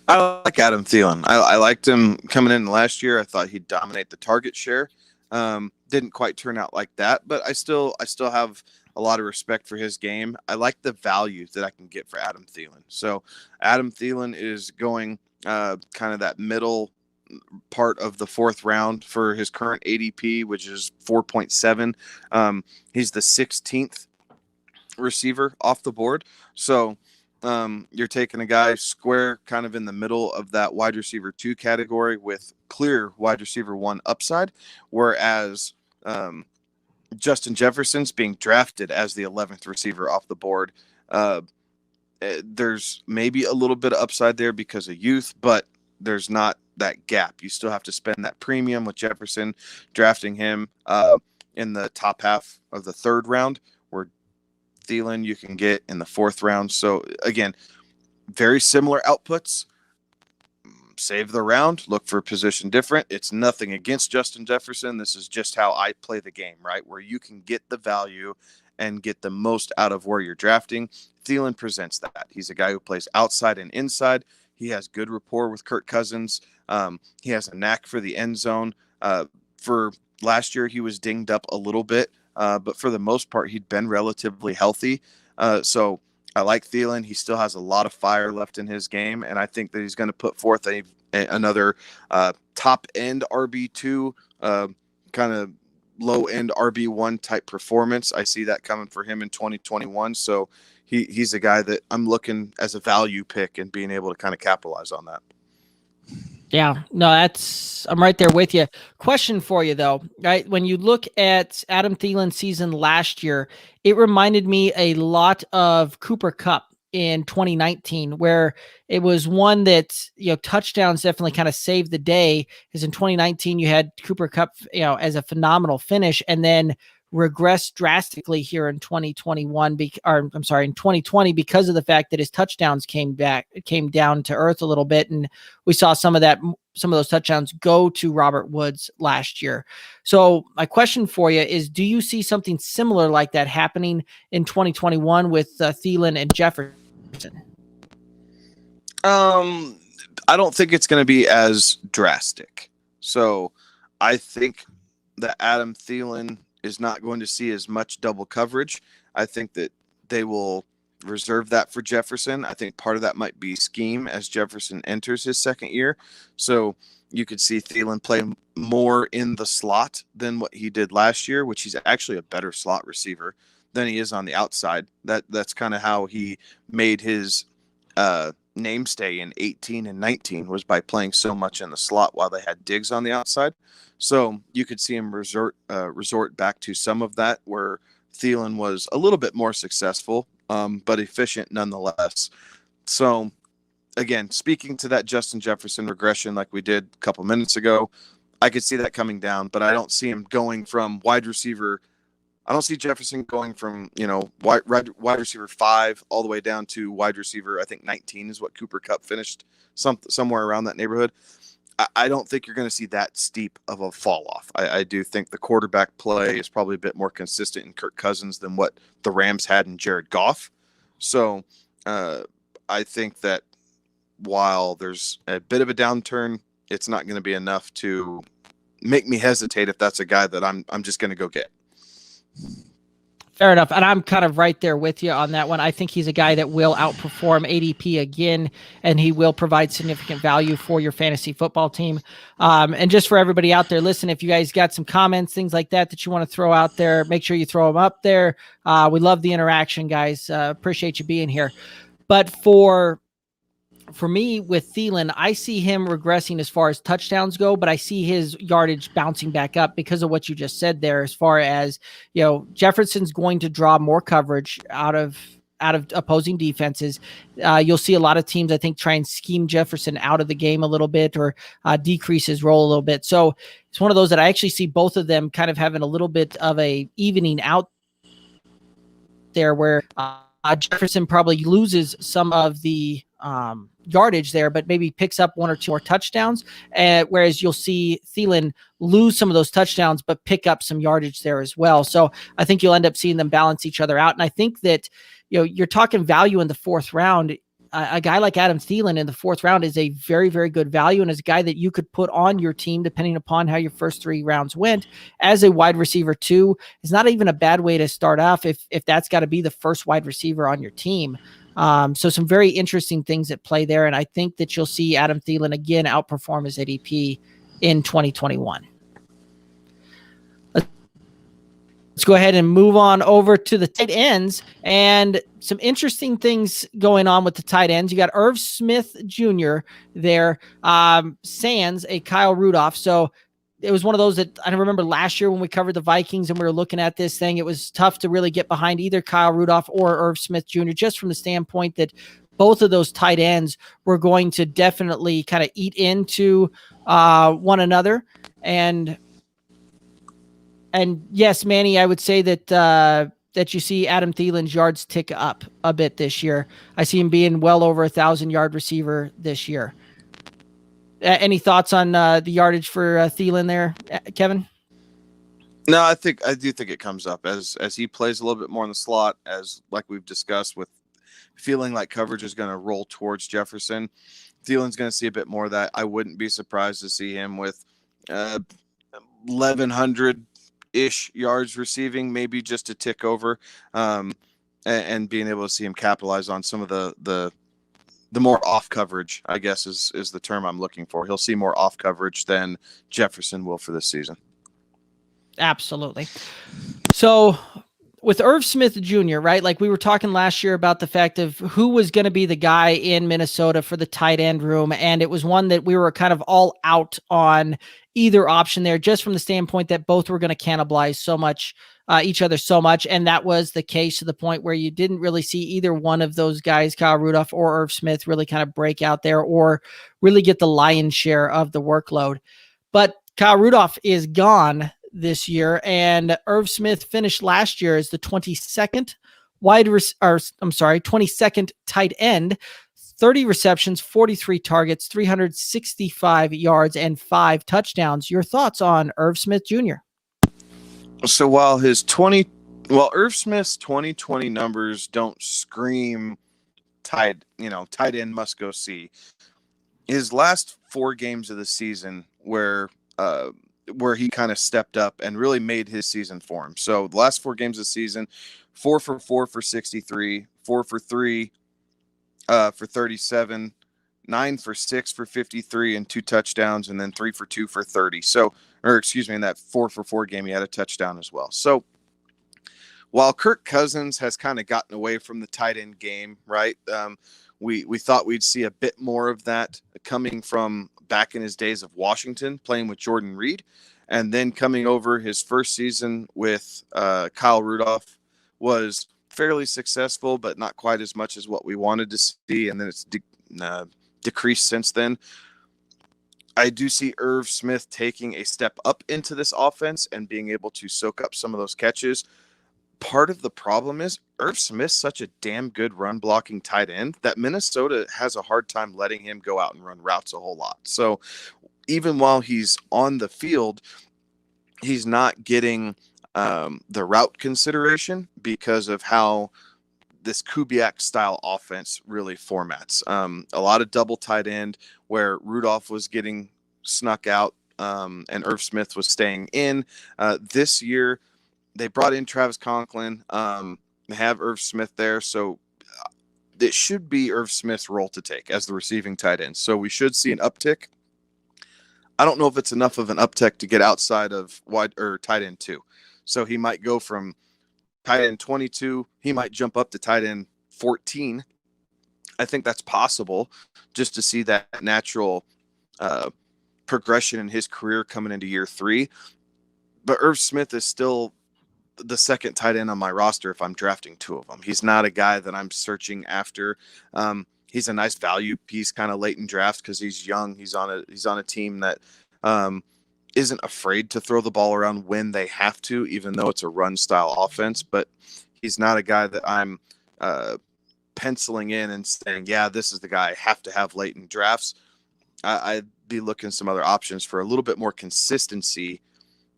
I like Adam Thielen. I liked him coming in last year. I thought he'd dominate the target share. Didn't quite turn out like that, but I still have a lot of respect for his game. I like the value that I can get for Adam Thielen. So Adam Thielen is going kind of that middle part of the 4th round for his current ADP, which is 4.7. He's the 16th receiver off the board. So you're taking a guy square kind of in the middle of that wide receiver 2 category with clear wide receiver 1 upside, whereas Justin Jefferson's being drafted as the 11th receiver off the board. There's maybe a little bit of upside there because of youth, but there's not that gap. You still have to spend that premium with Jefferson, drafting him in the top half of the 3rd round, where Thielen you can get in the 4th round. So again, very similar outputs. Save the round, look for a position different. It's nothing against Justin Jefferson. This is just how I play the game, right? Where you can get the value and get the most out of where you're drafting. Thielen presents that. He's a guy who plays outside and inside. He has good rapport with Kirk Cousins. He has a knack for the end zone. For last year he was dinged up a little bit, but for the most part, he'd been relatively healthy. So I like Thielen. He still has a lot of fire left in his game, and I think that he's going to put forth another top-end RB2, kind of low-end RB1 type performance. I see that coming for him in 2021. So he's a guy that I'm looking as a value pick and being able to kind of capitalize on that. Yeah, no, I'm right there with you. Question for you though, right? When you look at Adam Thielen's season last year, it reminded me a lot of Cooper Kupp in 2019, where it was one that, touchdowns definitely kind of saved the day. Because in 2019, you had Cooper Kupp, as a phenomenal finish, and then regressed drastically here in 2021, in 2020, because of the fact that his touchdowns came down to earth a little bit. And we saw some of those touchdowns go to Robert Woods last year. So my question for you is, do you see something similar like that happening in 2021 with Thielen and Jefferson? I don't think it's going to be as drastic. So I think that Adam Thielen is not going to see as much double coverage. I think that they will reserve that for Jefferson. I think part of that might be scheme as Jefferson enters his second year. So you could see Thielen play more in the slot than what he did last year, which he's actually a better slot receiver than he is on the outside. That's kind of how he made his namestay in 18 and 19, was by playing so much in the slot while they had Diggs on the outside. So you could see him resort back to some of that, where Thielen was a little bit more successful, but efficient nonetheless. So again, speaking to that Justin Jefferson regression like we did a couple minutes ago, I could see that coming down, but I don't see him going from wide receiver. I don't see Jefferson going from, wide receiver 5 all the way down to wide receiver, I think 19 is what Cooper Kupp finished, somewhere around that neighborhood. I don't think you're going to see that steep of a fall off. I do think the quarterback play is probably a bit more consistent in Kirk Cousins than what the Rams had in Jared Goff. So I think that while there's a bit of a downturn, it's not going to be enough to make me hesitate if that's a guy that I'm just going to go get. Fair enough. And I'm kind of right there with you on that one. I think he's a guy that will outperform ADP again, and he will provide significant value for your fantasy football team. And just for everybody out there, listen, if you guys got some comments, things like that you want to throw out there, make sure you throw them up there. We love the interaction, guys. Appreciate you being here. But for me with Thielen, I see him regressing as far as touchdowns go, but I see his yardage bouncing back up because of what you just said there, as far as, Jefferson's going to draw more coverage out of opposing defenses. You'll see a lot of teams, I think, try and scheme Jefferson out of the game a little bit, or decrease his role a little bit. So it's one of those that I actually see both of them kind of having a little bit of a evening out there, where Jefferson probably loses some of the yardage there, but maybe picks up 1 or 2 more touchdowns. Whereas you'll see Thielen lose some of those touchdowns, but pick up some yardage there as well. So I think you'll end up seeing them balance each other out. And I think that, you're talking value in the 4th round. A guy like Adam Thielen in the 4th round is a very, very good value, and is a guy that you could put on your team depending upon how your first 3 rounds went as a wide receiver 2. It's not even a bad way to start off if that's got to be the first wide receiver on your team. So some very interesting things at play there, and I think that you'll see Adam Thielen again outperform his ADP in 2021. Let's go ahead and move on over to the tight ends, and some interesting things going on with the tight ends. You got Irv Smith Jr. there, sans a Kyle Rudolph. So it was one of those that I remember last year when we covered the Vikings and we were looking at this thing, it was tough to really get behind either Kyle Rudolph or Irv Smith Jr., just from the standpoint that both of those tight ends were going to definitely kind of eat into one another. And yes, Manny, I would say that you see Adam Thielen's yards tick up a bit this year. I see him being well over 1,000-yard receiver this year. Any thoughts on the yardage for Thielen there, Kevin? No, I do think it comes up as he plays a little bit more in the slot, as like we've discussed, with feeling like coverage is going to roll towards Jefferson. Thielen's going to see a bit more of that. I wouldn't be surprised to see him with 1,100-ish yards receiving, maybe just a tick over, and being able to see him capitalize on some of the more off coverage, I guess is the term I'm looking for. He'll see more off coverage than Jefferson will for this season. Absolutely. So with Irv Smith Jr., right? Like we were talking last year about the fact of who was going to be the guy in Minnesota for the tight end room. And it was one that we were kind of all out on either option there, just from the standpoint that both were going to cannibalize so much, each other so much. And that was the case to the point where you didn't really see either one of those guys, Kyle Rudolph or Irv Smith, really kind of break out there or really get the lion's share of the workload. But Kyle Rudolph is gone this year, and Irv Smith finished last year as the 22nd 22nd tight end, 30 receptions, 43 targets, 365 yards, and 5 touchdowns. Your thoughts on Irv Smith Jr.? So while Irv Smith's 2020 numbers don't scream tight end must go see, his last 4 games of the season where he kind of stepped up and really made his season for him. So the last 4 games of the season, 4 for 4 for 63, 4 for 3 for 37, 9 for 6 for 53 and 2 touchdowns, and then 3 for 2 for 30. In that 4 for 4 game, he had a touchdown as well. So while Kirk Cousins has kind of gotten away from the tight end game, right? We thought we'd see a bit more of that coming from back in his days of Washington, playing with Jordan Reed, and then coming over his first season with Kyle Rudolph was fairly successful, but not quite as much as what we wanted to see, and then it's decreased since then. I do see Irv Smith taking a step up into this offense and being able to soak up some of those catches. Part of the problem is Irv Smith's such a damn good run blocking tight end that Minnesota has a hard time letting him go out and run routes a whole lot. So even while he's on the field, he's not getting the route consideration because of how this Kubiak style offense really formats. A lot of double tight end where Rudolph was getting snuck out and Irv Smith was staying in. This year, they brought in Travis Conklin. They have Irv Smith there. So it should be Irv Smith's role to take as the receiving tight end. So we should see an uptick. I don't know if it's enough of an uptick to get outside of wide or tight end 2. So he might go from tight end 22. He might jump up to tight end 14. I think that's possible just to see that natural progression in his career coming into year 3. But Irv Smith is still the second tight end on my roster if I'm drafting 2 of them. He's not a guy that I'm searching after. He's a nice value piece kind of late in drafts because he's young. He's on a team that isn't afraid to throw the ball around when they have to, even though it's a run style offense. But he's not a guy that I'm penciling in and saying, yeah, this is the guy I have to have late in drafts. I'd be looking some other options for a little bit more consistency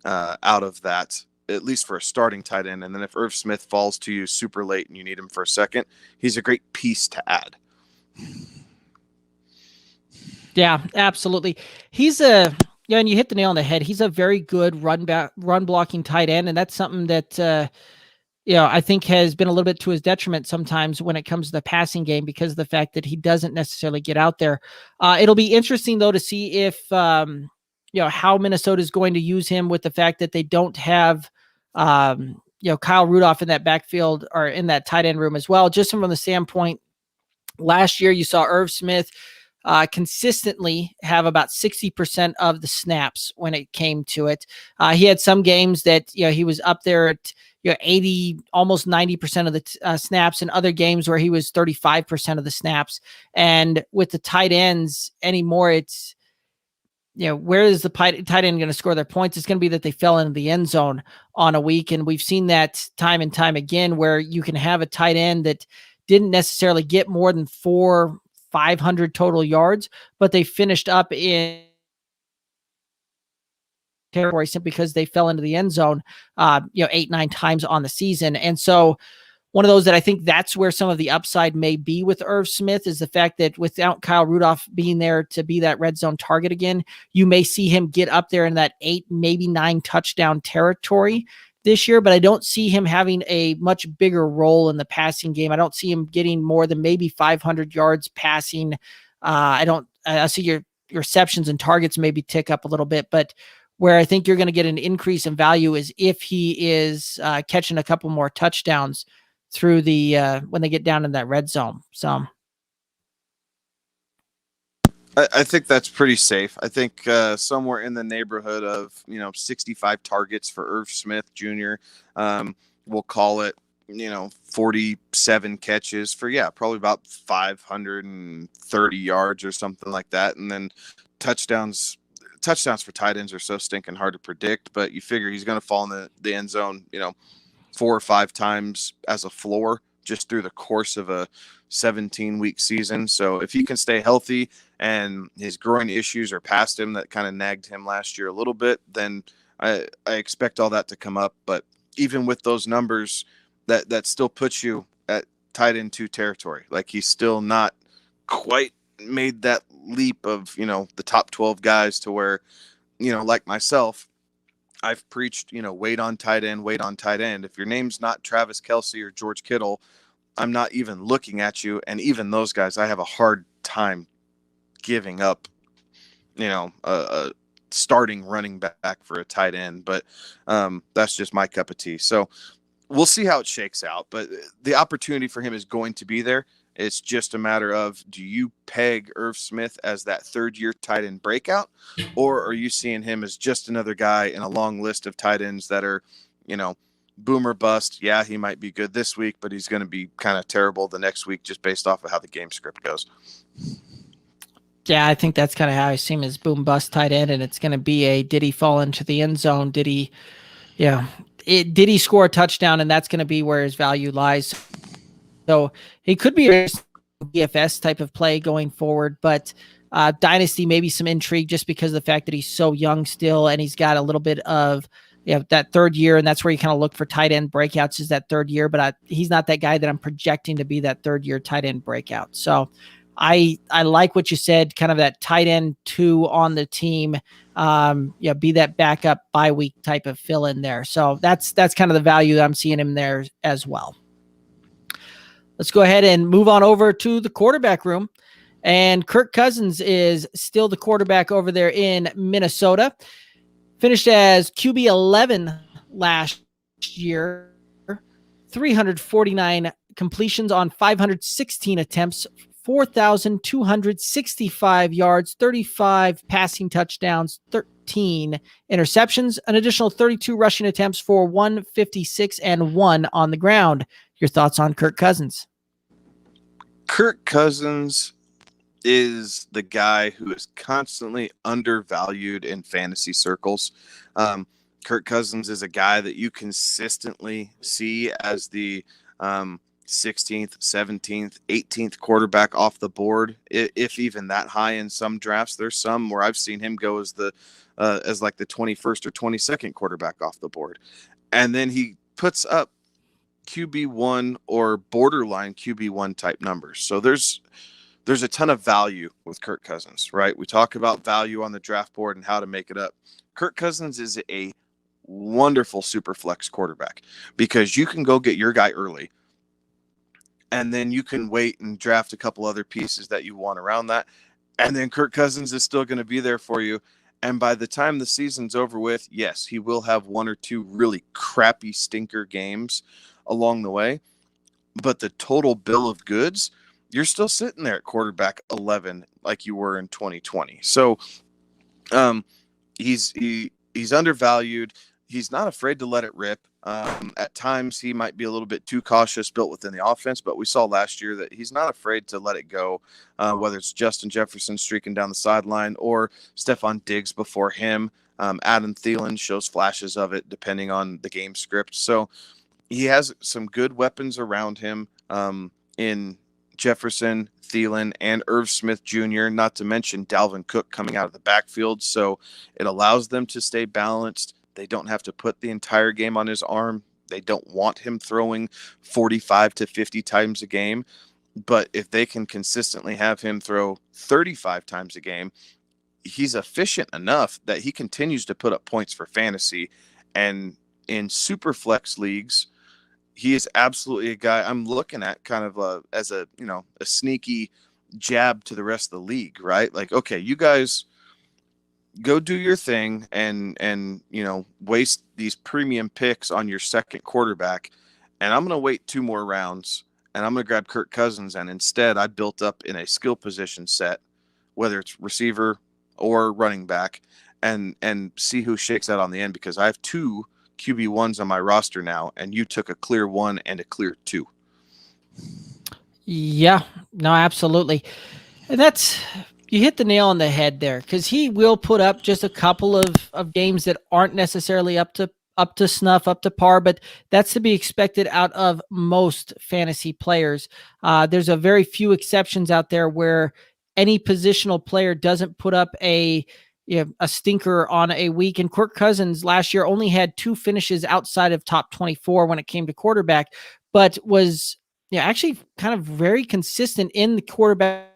out of that, at least for a starting tight end. And then if Irv Smith falls to you super late and you need him for a second, he's a great piece to add. Yeah, absolutely. And you hit the nail on the head. He's a very good run blocking tight end. And that's something that, I think has been a little bit to his detriment sometimes when it comes to the passing game because of the fact that he doesn't necessarily get out there. It'll be interesting though, to see if, how Minnesota is going to use him with the fact that they don't have, Kyle Rudolph in that backfield or in that tight end room as well. Just from the standpoint, last year you saw Irv Smith consistently have about 60% of the snaps when it came to it. He had some games that, he was up there at 80, almost 90% of the snaps, and other games where he was 35% of the snaps. And with the tight ends anymore, it's, where is the tight end going to score their points? It's going to be that they fell into the end zone on a week. And we've seen that time and time again, where you can have a tight end that didn't necessarily get more than 500 total yards, but they finished up in territory simply because they fell into the end zone, 8-9 times on the season. And so one of those that I think that's where some of the upside may be with Irv Smith, is the fact that without Kyle Rudolph being there to be that red zone target again, you may see him get up there in that 8, maybe 9 touchdown territory this year, but I don't see him having a much bigger role in the passing game. I don't see him getting more than maybe 500 yards passing. I see your receptions and targets maybe tick up a little bit, but where I think you're going to get an increase in value is if he is catching a couple more touchdowns through the when they get down in that red zone. So I think that's pretty safe. I think somewhere in the neighborhood of 65 targets for Irv Smith Jr. We'll call it 47 catches for probably about 530 yards or something like that, and then touchdowns for tight ends are so stinking hard to predict, but you figure he's going to fall in the end zone 4 or 5 times as a floor just through the course of a 17-week season. So if he can stay healthy and his groin issues are past him that kind of nagged him last year a little bit, then I expect all that to come up. But even with those numbers, that still puts you at tight end 2 territory. Like, he's still not quite made that leap of the top 12 guys to where like myself, I've preached, wait on tight end. If your name's not Travis Kelce or George Kittle, I'm not even looking at you. And even those guys, I have a hard time giving up, a starting running back for a tight end. But that's just my cup of tea. So we'll see how it shakes out. But the opportunity for him is going to be there. It's just a matter of, do you peg Irv Smith as that third-year tight end breakout, or are you seeing him as just another guy in a long list of tight ends that are, boom or bust? Yeah, he might be good this week, but he's going to be kind of terrible the next week just based off of how the game script goes. Yeah, I think that's kind of how I see him, as boom bust tight end, and it's going to be a, did he fall into the end zone? Did he score a touchdown? And that's going to be where his value lies. So he could be a DFS type of play going forward, but Dynasty, maybe some intrigue just because of the fact that he's so young still, and he's got a little bit of that third year, and that's where you kind of look for tight end breakouts, is that third year, but he's not that guy that I'm projecting to be that third year tight end breakout. So I like what you said, kind of that tight end 2 on the team, be that backup bye week type of fill in there. So that's kind of the value that I'm seeing him there as well. Let's go ahead and move on over to the quarterback room. And Kirk Cousins is still the quarterback over there in Minnesota. Finished as QB 11 last year. 349 completions on 516 attempts, 4,265 yards, 35 passing touchdowns, 13 interceptions, an additional 32 rushing attempts for 156 and 1 on the ground. Your thoughts on Kirk Cousins? Kirk Cousins is the guy who is constantly undervalued in fantasy circles. Kirk Cousins is a guy that you consistently see as the 16th, 17th, 18th quarterback off the board, if even that high in some drafts. There's some where I've seen him go as like the 21st or 22nd quarterback off the board. And then he puts up QB1 or borderline QB1 type numbers. So there's a ton of value with Kirk Cousins, right? We talk about value on the draft board and how to make it up. Kirk Cousins is a wonderful super flex quarterback because you can go get your guy early, and then you can wait and draft a couple other pieces that you want around that. And then Kirk Cousins is still going to be there for you. And by the time the season's over with, yes, he will have 1 or 2 really crappy stinker games along the way. But the total bill of goods, you're still sitting there at quarterback 11 like you were in 2020. So he's undervalued. He's not afraid to let it rip. At times, he might be a little bit too cautious built within the offense, but we saw last year that he's not afraid to let it go, whether it's Justin Jefferson streaking down the sideline or Stephon Diggs before him. Adam Thielen shows flashes of it depending on the game script. So he has some good weapons around him in Jefferson, Thielen, and Irv Smith Jr., not to mention Dalvin Cook coming out of the backfield. So it allows them to stay balanced. They don't have to put the entire game on his arm They don't want him throwing 45 to 50 times a game. But if they can consistently have him throw 35 times a game, he's efficient enough that he continues to put up points for fantasy. And in super flex leagues, he is absolutely a guy I'm looking at kind of as a sneaky jab to the rest of the league, right? Like, okay, you guys go do your thing and waste these premium picks on your second quarterback, and I'm going to wait 2 more rounds and I'm going to grab Kirk Cousins, and instead I built up in a skill position set, whether it's receiver or running back, and see who shakes out on the end, because I have 2 QB1s on my roster now, and you took a clear 1 and a clear 2. Yeah, no, absolutely. And you hit the nail on the head there, because he will put up just a couple of games that aren't necessarily up to snuff, up to par, but that's to be expected out of most fantasy players. There's a very few exceptions out there where any positional player doesn't put up a stinker on a week. And Kirk Cousins last year only had 2 finishes outside of top 24 when it came to quarterback, but was actually kind of very consistent in the quarterback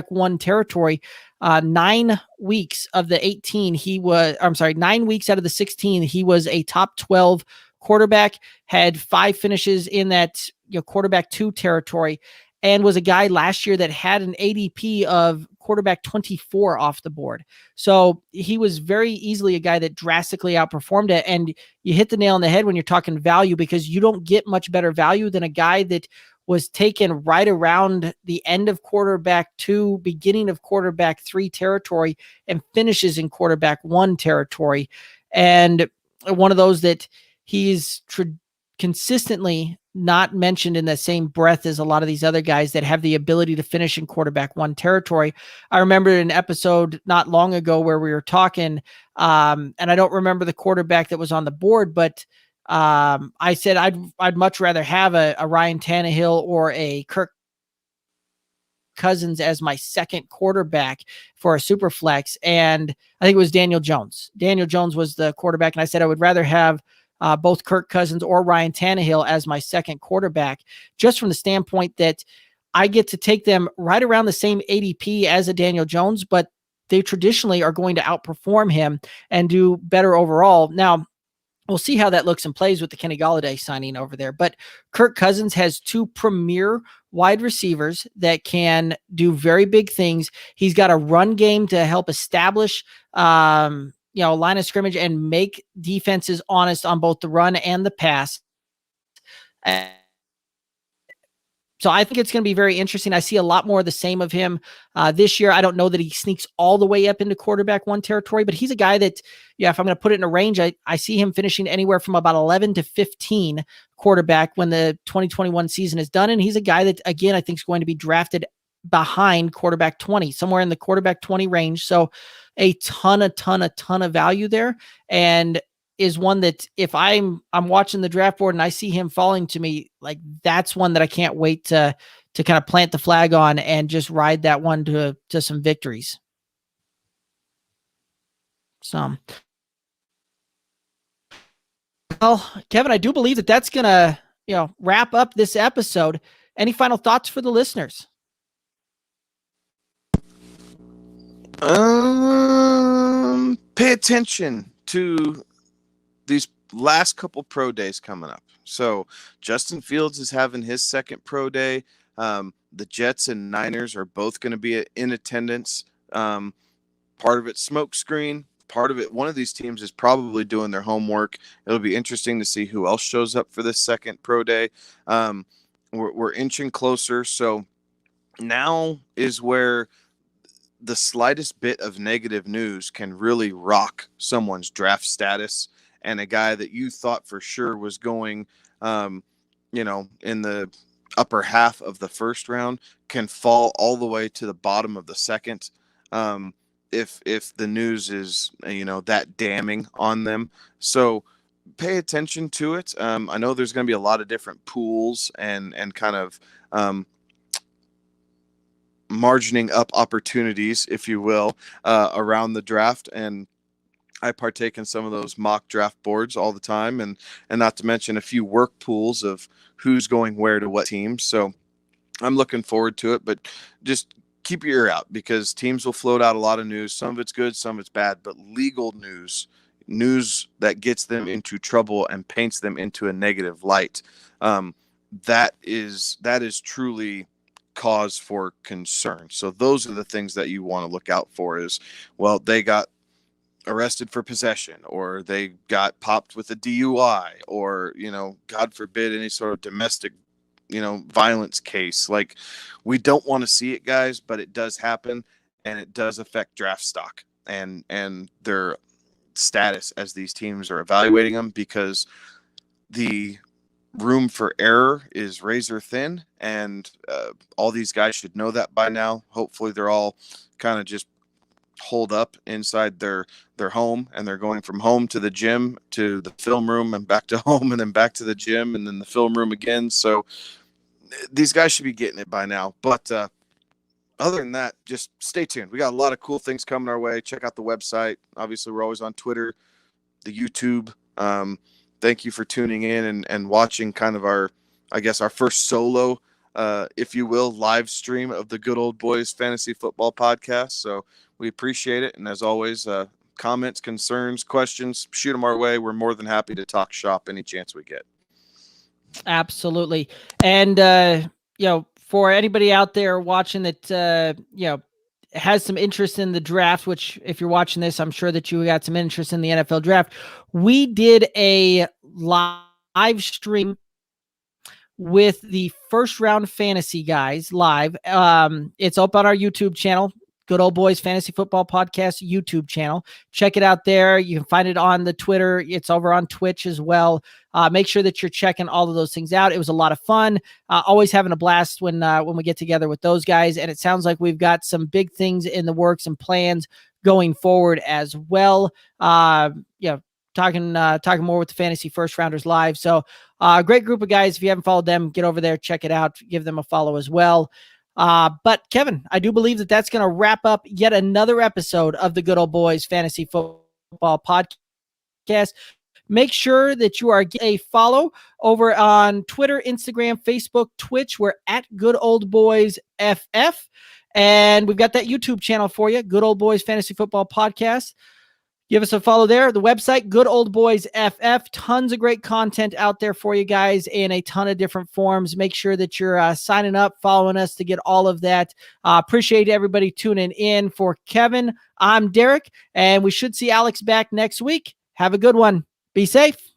1 territory. 9 weeks of the 18, 9 weeks out of the 16, he was a top 12 quarterback, had 5 finishes in that quarterback 2 territory, and was a guy last year that had an ADP of quarterback 24 off the board. So he was very easily a guy that drastically outperformed it. And you hit the nail on the head when you're talking value, because you don't get much better value than a guy that was taken right around the end of quarterback 2, beginning of quarterback 3 territory, and finishes in quarterback 1 territory. And one of those that he's consistently not mentioned in the same breath as a lot of these other guys that have the ability to finish in quarterback 1 territory. I remember an episode not long ago where we were talking, and I don't remember the quarterback that was on the board, but I said I'd much rather have a Ryan Tannehill or a Kirk Cousins as my second quarterback for a super flex. And I think it was Daniel Jones. Daniel Jones was the quarterback. And I said I would rather have both Kirk Cousins or Ryan Tannehill as my second quarterback, just from the standpoint that I get to take them right around the same ADP as a Daniel Jones, but they traditionally are going to outperform him and do better overall. Now, we'll see how that looks and plays with the Kenny Golladay signing over there. But Kirk Cousins has 2 premier wide receivers that can do very big things. He's got a run game to help establish, line of scrimmage and make defenses honest on both the run and the pass. So I think it's going to be very interesting. I see a lot more of the same of him this year. I don't know that he sneaks all the way up into quarterback 1 territory, but he's a guy that, if I'm going to put it in a range, I see him finishing anywhere from about 11 to 15 quarterback when the 2021 season is done. And he's a guy that, again, I think is going to be drafted behind quarterback 20, somewhere in the quarterback 20 range. So a ton of value there. And is one that if I'm watching the draft board and I see him falling to me, like that's one that I can't wait to kind of plant the flag on and just ride that one to some victories. So, well, Kevin, I do believe that that's going to, wrap up this episode. Any final thoughts for the listeners? Pay attention to these last couple pro days coming up. So Justin Fields is having his second pro day. The Jets and Niners are both going to be in attendance. Part of it smoke screen. Part of it, one of these teams is probably doing their homework. It'll be interesting to see who else shows up for this second pro day. We're inching closer. So now is where the slightest bit of negative news can really rock someone's draft status. And a guy that you thought for sure was going, in the upper half of the first round can fall all the way to the bottom of the second. If the news is, that damning on them. So pay attention to it. I know there's going to be a lot of different pools and kind of margining up opportunities, if you will, around the draft. And I partake in some of those mock draft boards all the time, and not to mention a few work pools of who's going where to what teams. So I'm looking forward to it, but just keep your ear out because teams will float out a lot of news. Some of it's good, some of it's bad, but legal news that gets them into trouble and paints them into a negative light. That is truly cause for concern. So those are the things that you want to look out for is, well, they got arrested for possession, or they got popped with a DUI, or, God forbid, any sort of domestic, violence case. Like, we don't want to see it, guys, but it does happen, and it does affect draft stock and their status as these teams are evaluating them, because the room for error is razor thin, and all these guys should know that by now. Hopefully they're all kind of just holed up inside their home, and they're going from home to the gym to the film room and back to home and then back to the gym and then the film room again. So these guys should be getting it by now. But other than that, just stay tuned. We got a lot of cool things coming our way. Check out the website. Obviously, we're always on Twitter, the YouTube. Thank you for tuning in and watching kind of our first solo, if you will, live stream of the Good Old Boys Fantasy Football Podcast. So we appreciate it. And as always, comments, concerns, questions, shoot them our way. We're more than happy to talk shop any chance we get. Absolutely. And, for anybody out there watching that, has some interest in the draft, which if you're watching this, I'm sure that you got some interest in the NFL draft. We did a live stream with the first round fantasy guys live. It's up on our YouTube channel, Good Old Boys Fantasy Football Podcast YouTube channel. Check it out there. You can find it on the Twitter. It's over on Twitch as well. Make sure that you're checking all of those things out. It was a lot of fun. Always having a blast when we get together with those guys. And it sounds like we've got some big things in the works and plans going forward as well. Talking more with the Fantasy First Rounders live. So great group of guys. If you haven't followed them, get over there, check it out, give them a follow as well. But Kevin, I do believe that that's going to wrap up yet another episode of the Good Old Boys Fantasy Football Podcast. Make sure that you are getting a follow over on Twitter, Instagram, Facebook, Twitch. We're at Good Old Boys FF. And we've got that YouTube channel for you, Good Old Boys Fantasy Football Podcast. Give us a follow there. The website, Good Old Boys FF. Tons of great content out there for you guys in a ton of different forms. Make sure that you're signing up, following us to get all of that. Appreciate everybody tuning in. For Kevin, I'm Derek, and we should see Alex back next week. Have a good one. Be safe.